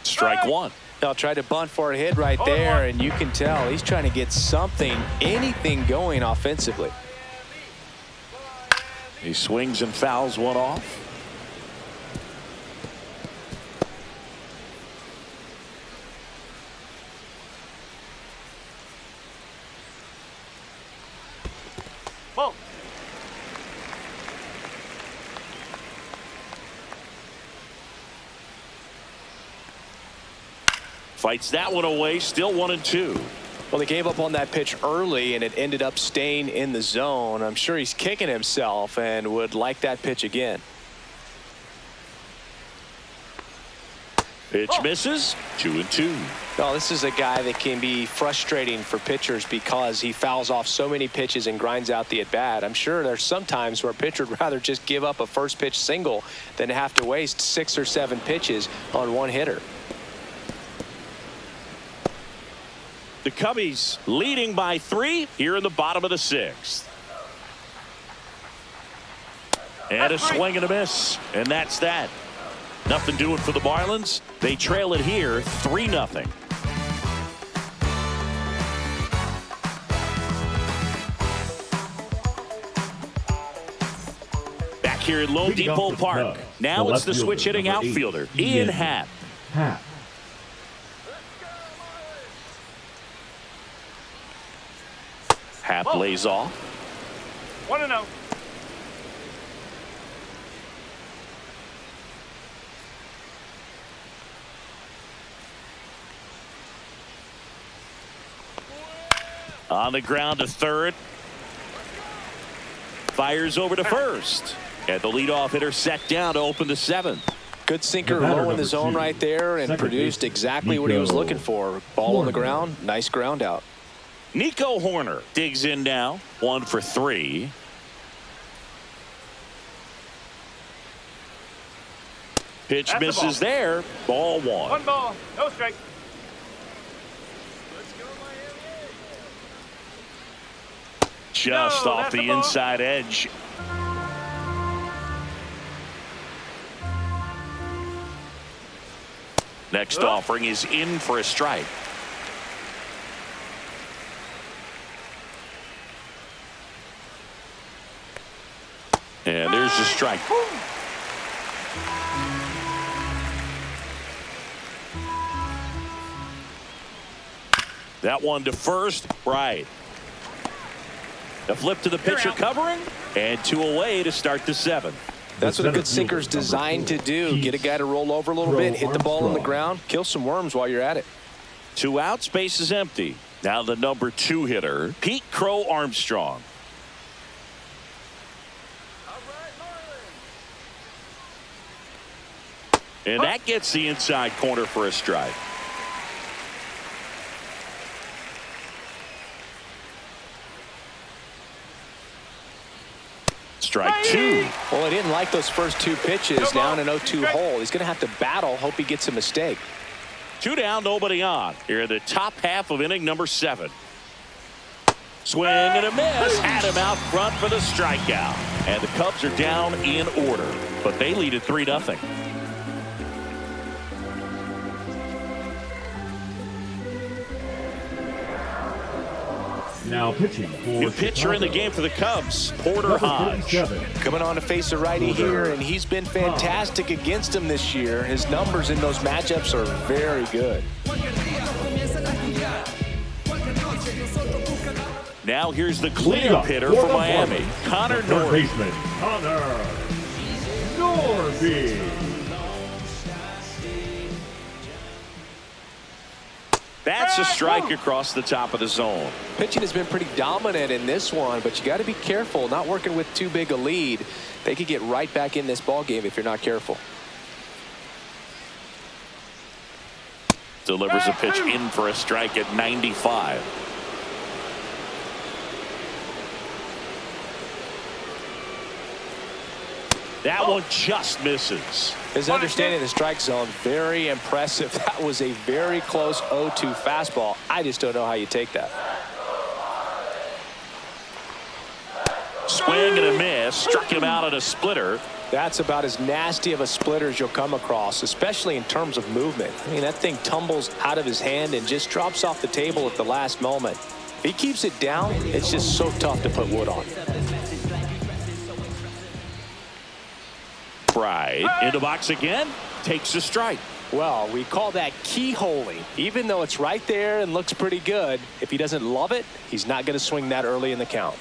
Strike one. They'll try to bunt for a hit right there, and you can tell he's trying to get something, anything going offensively. He swings and fouls one off. Ball. Fights that one away. Still 1-2. Well, they gave up on that pitch early, and it ended up staying in the zone. I'm sure he's kicking himself and would like that pitch again. Pitch misses. 2-2. Well, this is a guy that can be frustrating for pitchers because he fouls off so many pitches and grinds out the at-bat. I'm sure there's some times where a pitcher would rather just give up a first pitch single than have to waste 6 or 7 pitches on one hitter. The Cubbies leading by 3 here in the bottom of the 6th. And a swing and a miss. And that's that. Nothing doing for the Marlins. They trail it here 3-0. Back here at Lone Depot Park. Now it's the switch hitting outfielder, Ian Happ. Happ lays off. 1-0. On the ground to third. Fires over to first. And the leadoff hitter set down to open the 7th. Good sinker low in the zone right there and produced exactly what he was looking for. Ball on the ground. Nice ground out. Nico Horner digs in now. 1 for 3. Pitch That's misses the ball. there. Ball 1. 1 ball, no strike. Just No, off that's the the ball. inside edge. Next offering is in for a strike. And there's the strike. That one to first, right. The flip to the pitcher covering, and 2 away to start the 7th. That's what a good sinker's designed to do. Get a guy to roll over a little bit, hit the ball on the ground, kill some worms while you're at it. 2 outs, base is empty. Now the number 2 hitter, Pete Crow Armstrong. And that gets the inside corner for a strike. Strike 2. Well, he didn't like those first 2 pitches. Now in an 0-2 hole. He's going to have to battle. Hope he gets a mistake. 2 down, nobody on. Here in the top half of inning number 7. Swing and a miss. Had him out front for the strikeout. And the Cubs are down in order. But they lead at 3-0. Now pitching for New pitcher in the game for the Cubs, Porter Hodge. 37. Coming on to face a righty here, and he's been fantastic against him this year. His numbers in those matchups are very good. Now here's the cleanup hitter for Miami, Connor Third Norby. baseman, Connor Norby. That's a strike across the top of the zone. Pitching has been pretty dominant in this one, but you got to be careful. Not working with too big a lead. They could get right back in this ball game if you're not careful. Delivers a pitch in for a strike at 95. That one just misses. His understanding of the strike zone, very impressive. That was a very close 0-2 fastball. I just don't know how you take that. Swing and a miss. Struck him out at a splitter. That's about as nasty of a splitter as you'll come across, especially in terms of movement. I mean, that thing tumbles out of his hand and just drops off the table at the last moment. If he keeps it down, it's just so tough to put wood on. Pride in the box again. Takes a strike. Well, we call that keyholing. Even though it's right there and looks pretty good, if he doesn't love it, he's not going to swing that early in the count.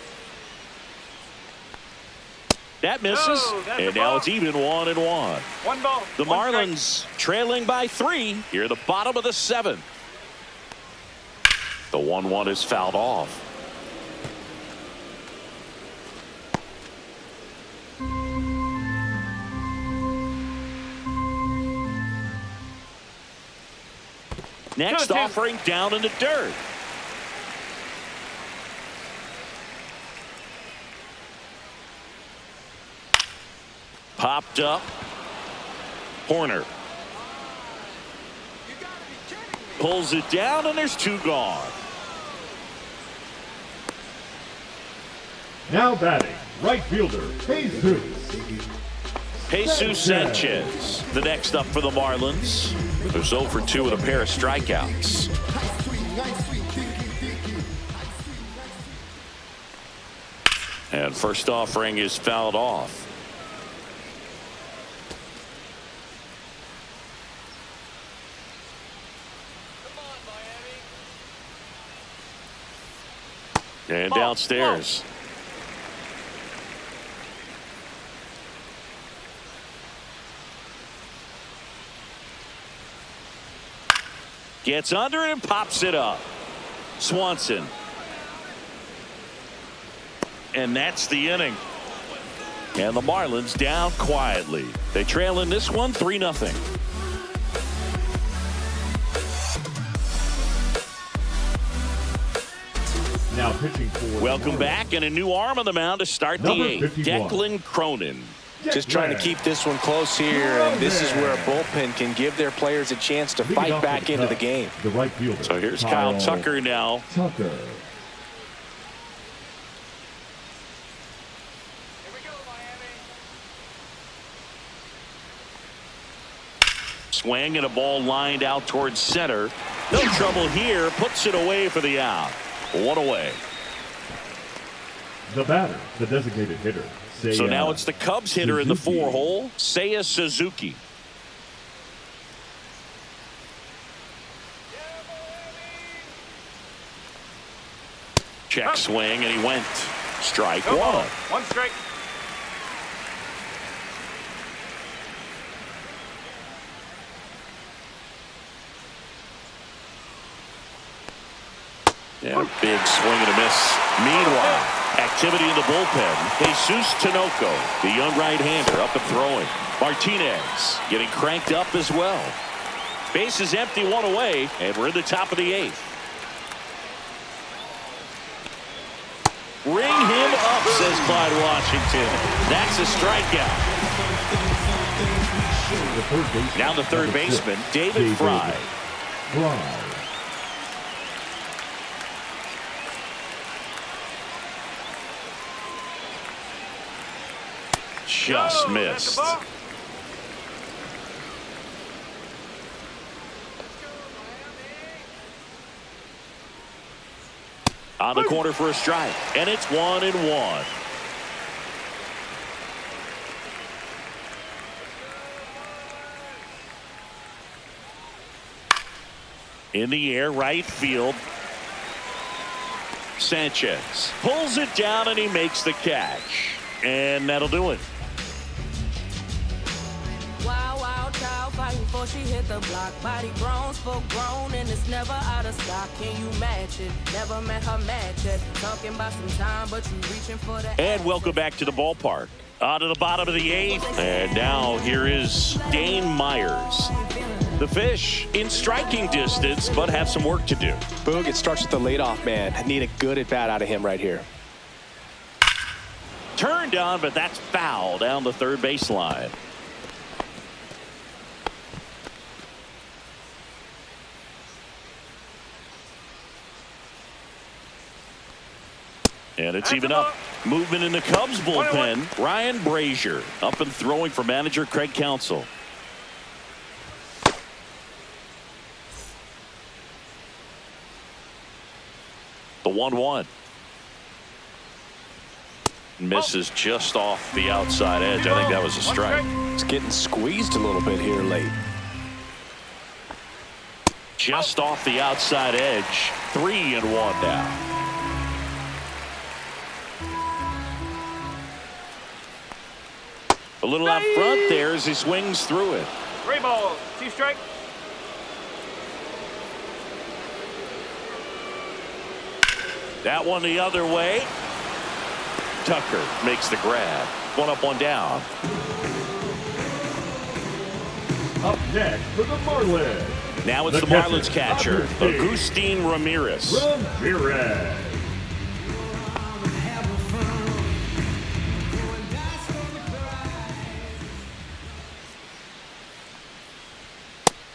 That misses. Oh, that's And a now ball. it's even 1-1. One ball. The one strike. Marlins trailing by 3 here at the bottom of the 7th. The 1-1 is fouled off. Next 2-2. offering down in the dirt. Popped up. Horner. Pulls it down, and there's 2 gone. Now batting, right fielder, Jesus. Jesus Sanchez, the next up for the Marlins. They're 0 for 2 with a pair of strikeouts. And first offering is fouled off. And downstairs. Gets under it and pops it up. Swanson. And that's the inning. And the Marlins down quietly. They trail in this one 3-0. Now pitching for Welcome Marlins. back, and a new arm on the mound to start the Number 8th. 51. Declan Cronin. Just trying to keep this one close here, and this is where a bullpen can give their players a chance to Leading fight off back with the into the Cubs, game. The right fielder. So here's Kyle Tucker now. Tucker. Swing and a ball lined out towards center. No trouble here. Puts it away for the out. 1 away. The batter, the designated hitter. So now it's the Cubs hitter in the Suzuki. 4-hole, Seiya Suzuki. Check swing, and he went. Strike No ball. 1. One strike. Yeah, big swing and a miss. Meanwhile, activity in the bullpen. Jesus Tinoco, the young right-hander, up and throwing. Martinez getting cranked up as well. Base is empty, 1 away, and we're in the top of the 8th. Ring him up, says Clyde Washington. That's a strikeout. The third baseman. Now the third Number baseman, 6, David Fry. Fry. Just Oh, that's missed. a ball. On the corner for a strike, and it's 1-1. In the air, right field. Sanchez pulls it down, and he makes the catch. And that'll do it. Wild, wild child fighting for she hit the block. Body grown, full grown, and it's never out of stock. Can you match it? Never met her match it. Talking about some time, but you reaching for the. And welcome back to the ballpark. On to the bottom of the 8th. And now here is Dane Myers. The Fish in striking distance, but have some work to do. Boog, it starts with the leadoff man. I need a good at-bat out of him right here. Turned on, but that's foul down the third baseline. And it's even up. Movement in the Cubs bullpen. Ryan Brazier up and throwing for manager Craig Counsell. The 1-1. Misses just off the outside edge. I think that was a strike. It's getting squeezed a little bit here late. Just off the outside edge. 3-1 now. A little out front there as he swings through it. 3 balls, 2 strikes. That one the other way. Tucker makes the grab. 1 up, 1 down. Up next for the Marlins. Now it's the Marlins catcher, Agustin Ramirez. Ramirez.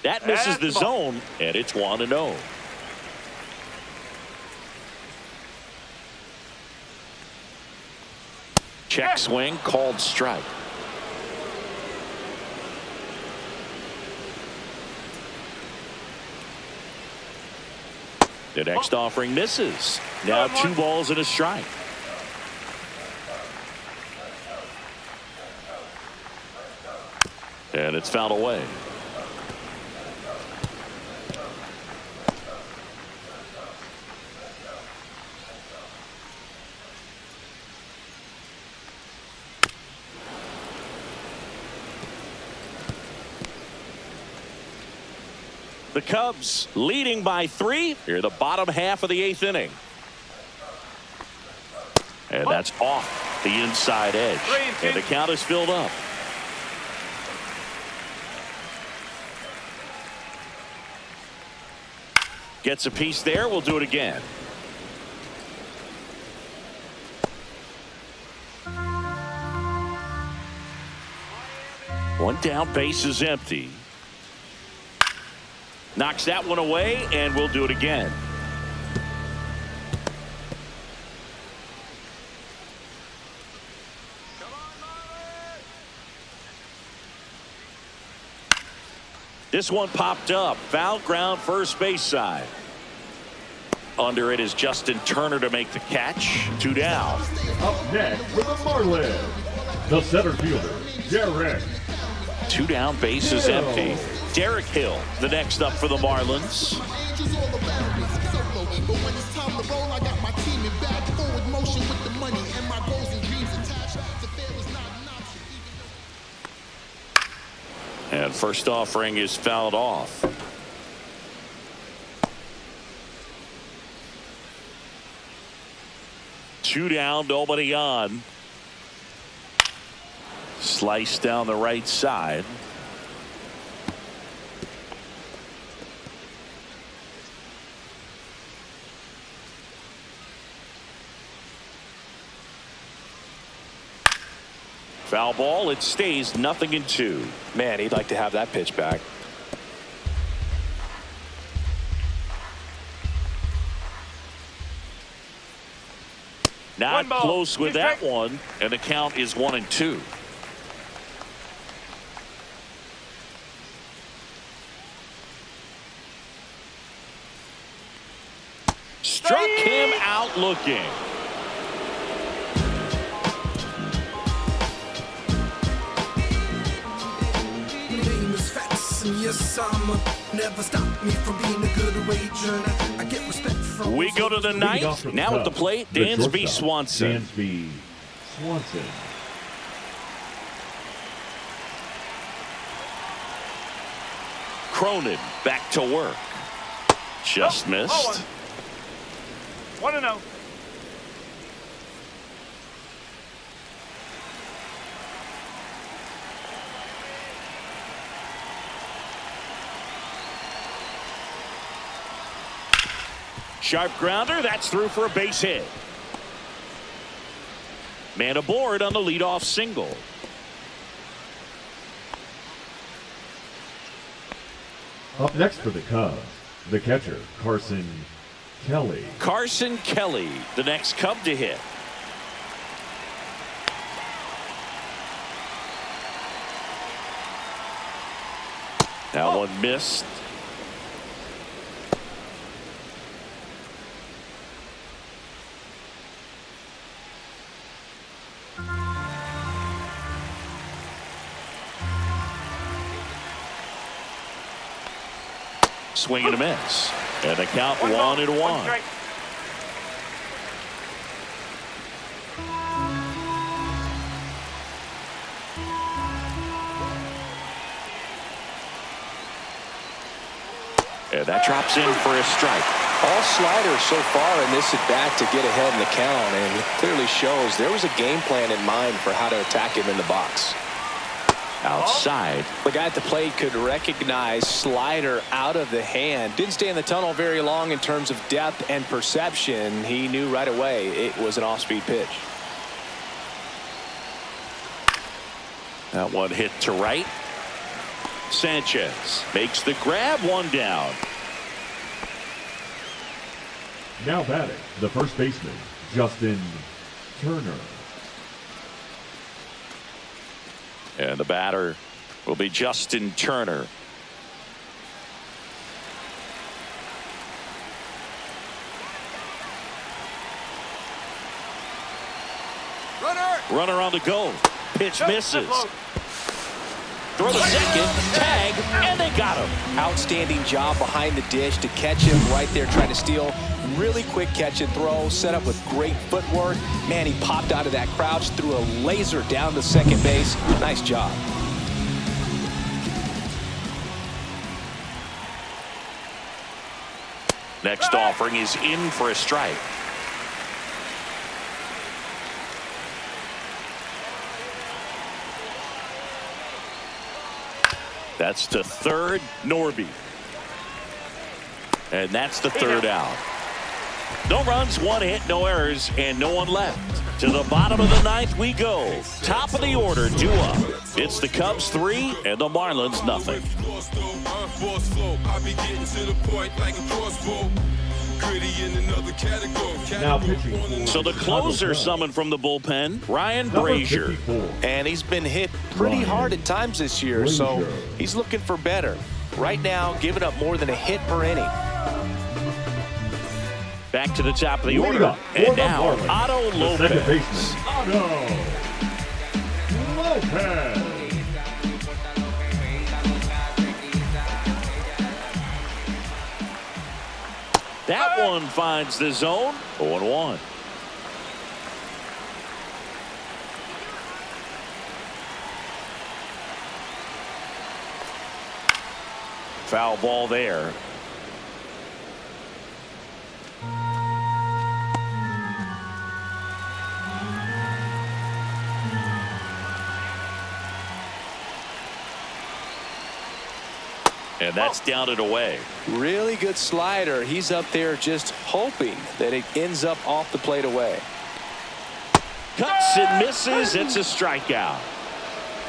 That misses the zone, and it's 1-0. Check swing, called strike. The next offering misses. Now 2 balls and a strike. And it's fouled away. The Cubs leading by 3 here, the bottom half of the 8th inning. And that's off the inside edge. And the count is filled up. Gets a piece there. We'll do it again. One down, base is empty. Knocks that one away, and we'll do it again. This one popped up. Foul ground, first base side. Under it is Justin Turner to make the catch. 2 down. Up next for the Marlins, the center fielder, Derek. 2 down, base is empty. Derek Hill, the next up for the Marlins. And first offering is fouled off. Two down, nobody on. Slice down the right side. Foul ball. It stays 0-2. Man, he'd like to have that pitch back. Not close with that one, and the count is 1-2. struck him out looking. We go to the ninth. Now at the plate, Dansby Swanson. Dansby Swanson. Cronin back to work. Just missed. 1-0. Sharp grounder. That's through for a base hit. Man aboard on the leadoff single. Up next for the Cubs, the catcher, Carson Kelly. Carson Kelly, the next Cub to hit. That one missed. Swing and a miss. And the count 1-1. Strike. And that drops in for a strike. All sliders so far in this at bat to get ahead in the count, and it clearly shows there was a game plan in mind for how to attack him in the box. Outside. The guy at the plate could recognize slider out of the hand. Didn't stay in the tunnel very long in terms of depth and perception. He knew right away it was an off-speed pitch. That one hit to right. Sanchez makes the grab, one down. Now batting, the first baseman, Justin Turner. And the batter will be Justin Turner. Runner on the go. Pitch misses. Throw to second, tag, and they got him. Outstanding job behind the dish to catch him right there trying to steal. Really quick catch and throw, set up with great footwork. Man, he popped out of that crouch, threw a laser down to second base. Nice job. Next offering is in for a strike. That's to third, Norby. And that's the third out. No runs, one hit, no errors, and no one left. To the bottom of the ninth we go. Top of the order, due up. It's the Cubs 3 and the Marlins nothing. Now pitching. So the closer summoned from the bullpen, Ryan Brazier. And he's been hit pretty hard at times this year, so he's looking for better. Right now, giving up more than a hit per inning. Back to the top of the order. And now, Otto Lopez. Second baseman, Otto Lopez. That one finds the zone. 0-1. Foul ball there. And that's down and away. Really good slider. He's up there just hoping that it ends up off the plate away. Cuts and misses. It's a strikeout.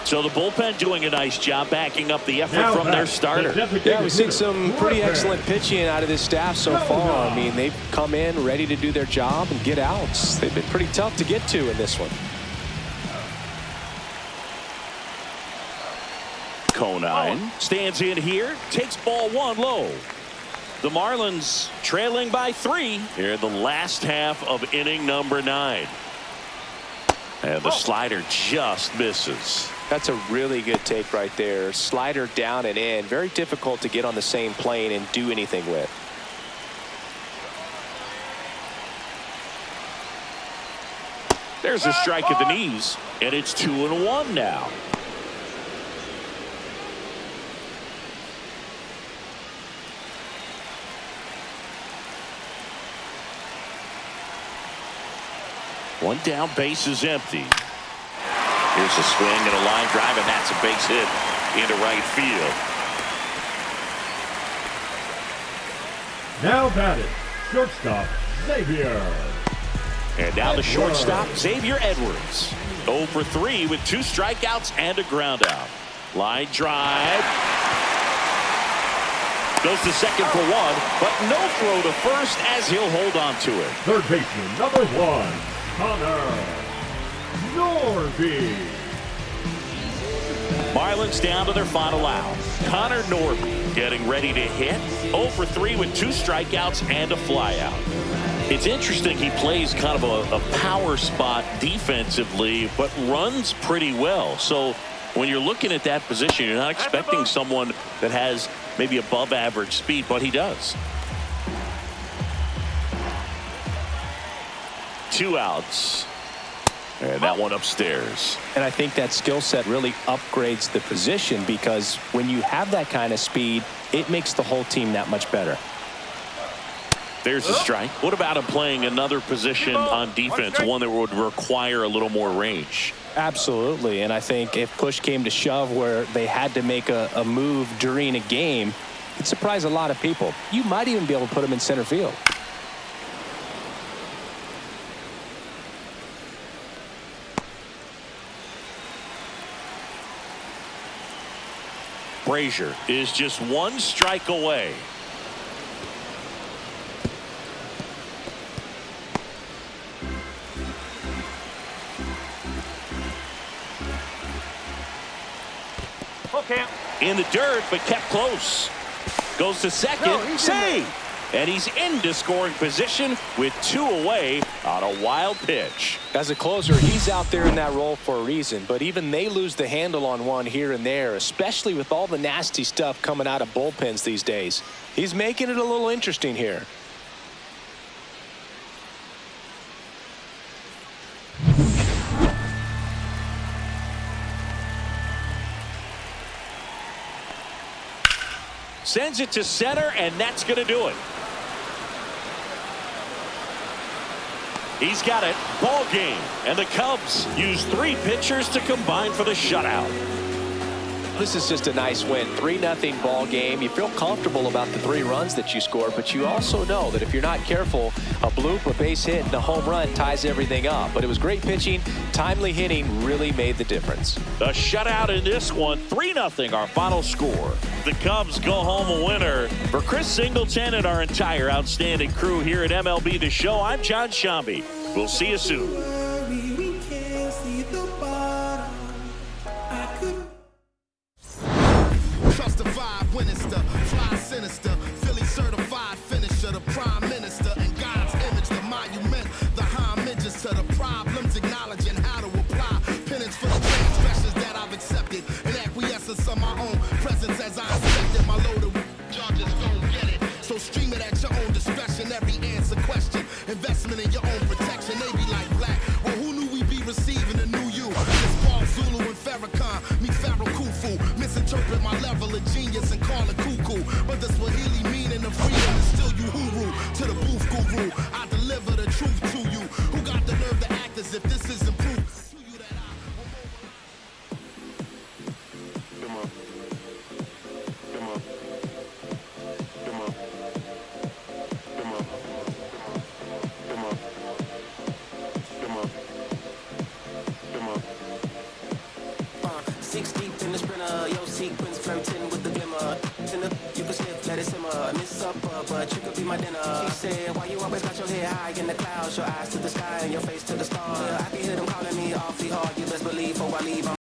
So the bullpen doing a nice job backing up the effort from their starter. Yeah, we've seen some pretty excellent pitching out of this staff so far. I mean, they've come in ready to do their job and get outs. They've been pretty tough to get to in this one. Conine stands in here, takes ball one low. The Marlins trailing by 3 here in the last half of inning number 9. And the slider just misses. That's a really good take right there. Slider down and in. Very difficult to get on the same plane and do anything with. There's a strike at the knees, and it's 2-1 now. One down, base is empty. Here's a swing and a line drive, and that's a base hit into right field. Now batted, shortstop, Xavier. And now the shortstop, Xavier Edwards. 0 for 3 with 2 strikeouts and a ground out. Line drive. Goes to second for 1, but no throw to first as he'll hold on to it. Third baseman, number 1, Gunnar Henderson. Marlins down to their final out. Gunnar Henderson getting ready to hit. 0 for 3 with 2 strikeouts and a flyout. It's interesting, he plays kind of a power spot defensively, but runs pretty well. So when you're looking at that position, you're not expecting someone that has maybe above average speed, but he does. 2 outs. And that one upstairs. And I think that skill set really upgrades the position, because when you have that kind of speed, it makes the whole team that much better. There's a strike. What about him playing another position on defense, one that would require a little more range? Absolutely. And I think if push came to shove where they had to make a move during a game, it'd surprise a lot of people. You might even be able to put him in center field. Brazier is just 1 strike away. Okay. In the dirt, but kept close. Goes to second. Save! And he's into scoring position with 2 away on a wild pitch. As a closer, he's out there in that role for a reason, but even they lose the handle on one here and there, especially with all the nasty stuff coming out of bullpens these days. He's making it a little interesting here. Sends it to center, and that's going to do it. He's got it. Ball game. And the Cubs use 3 pitchers to combine for the shutout. This is just a nice win. 3-0 ball game. You feel comfortable about the 3 runs that you scored, but you also know that if you're not careful, a bloop, a base hit, and a home run ties everything up. But it was great pitching. Timely hitting really made the difference. The shutout in this one, 3-0 our final score. The Cubs go home a winner. For Chris Singleton and our entire outstanding crew here at MLB The Show, I'm John Shambi. We'll see you soon. Winnister, fly sinister, Philly certified finisher, the prime minister, and God's image, the monument, the homages to the problems, acknowledging how to apply penance for the transgressions that I've accepted, and acquiescence of my own presence as I expected. My load of charges don't get it, so stream it at your own discretion. Every answer question, investment in your own protection. They be like black, well, who knew we'd be receiving a new you? It's Paul Zulu and Farrakhan, me Pharaoh Khufu, misinterpret my level of genius and call it cuckoo. But the Swahili meaning of freedom is still Uhuru to the booth guru.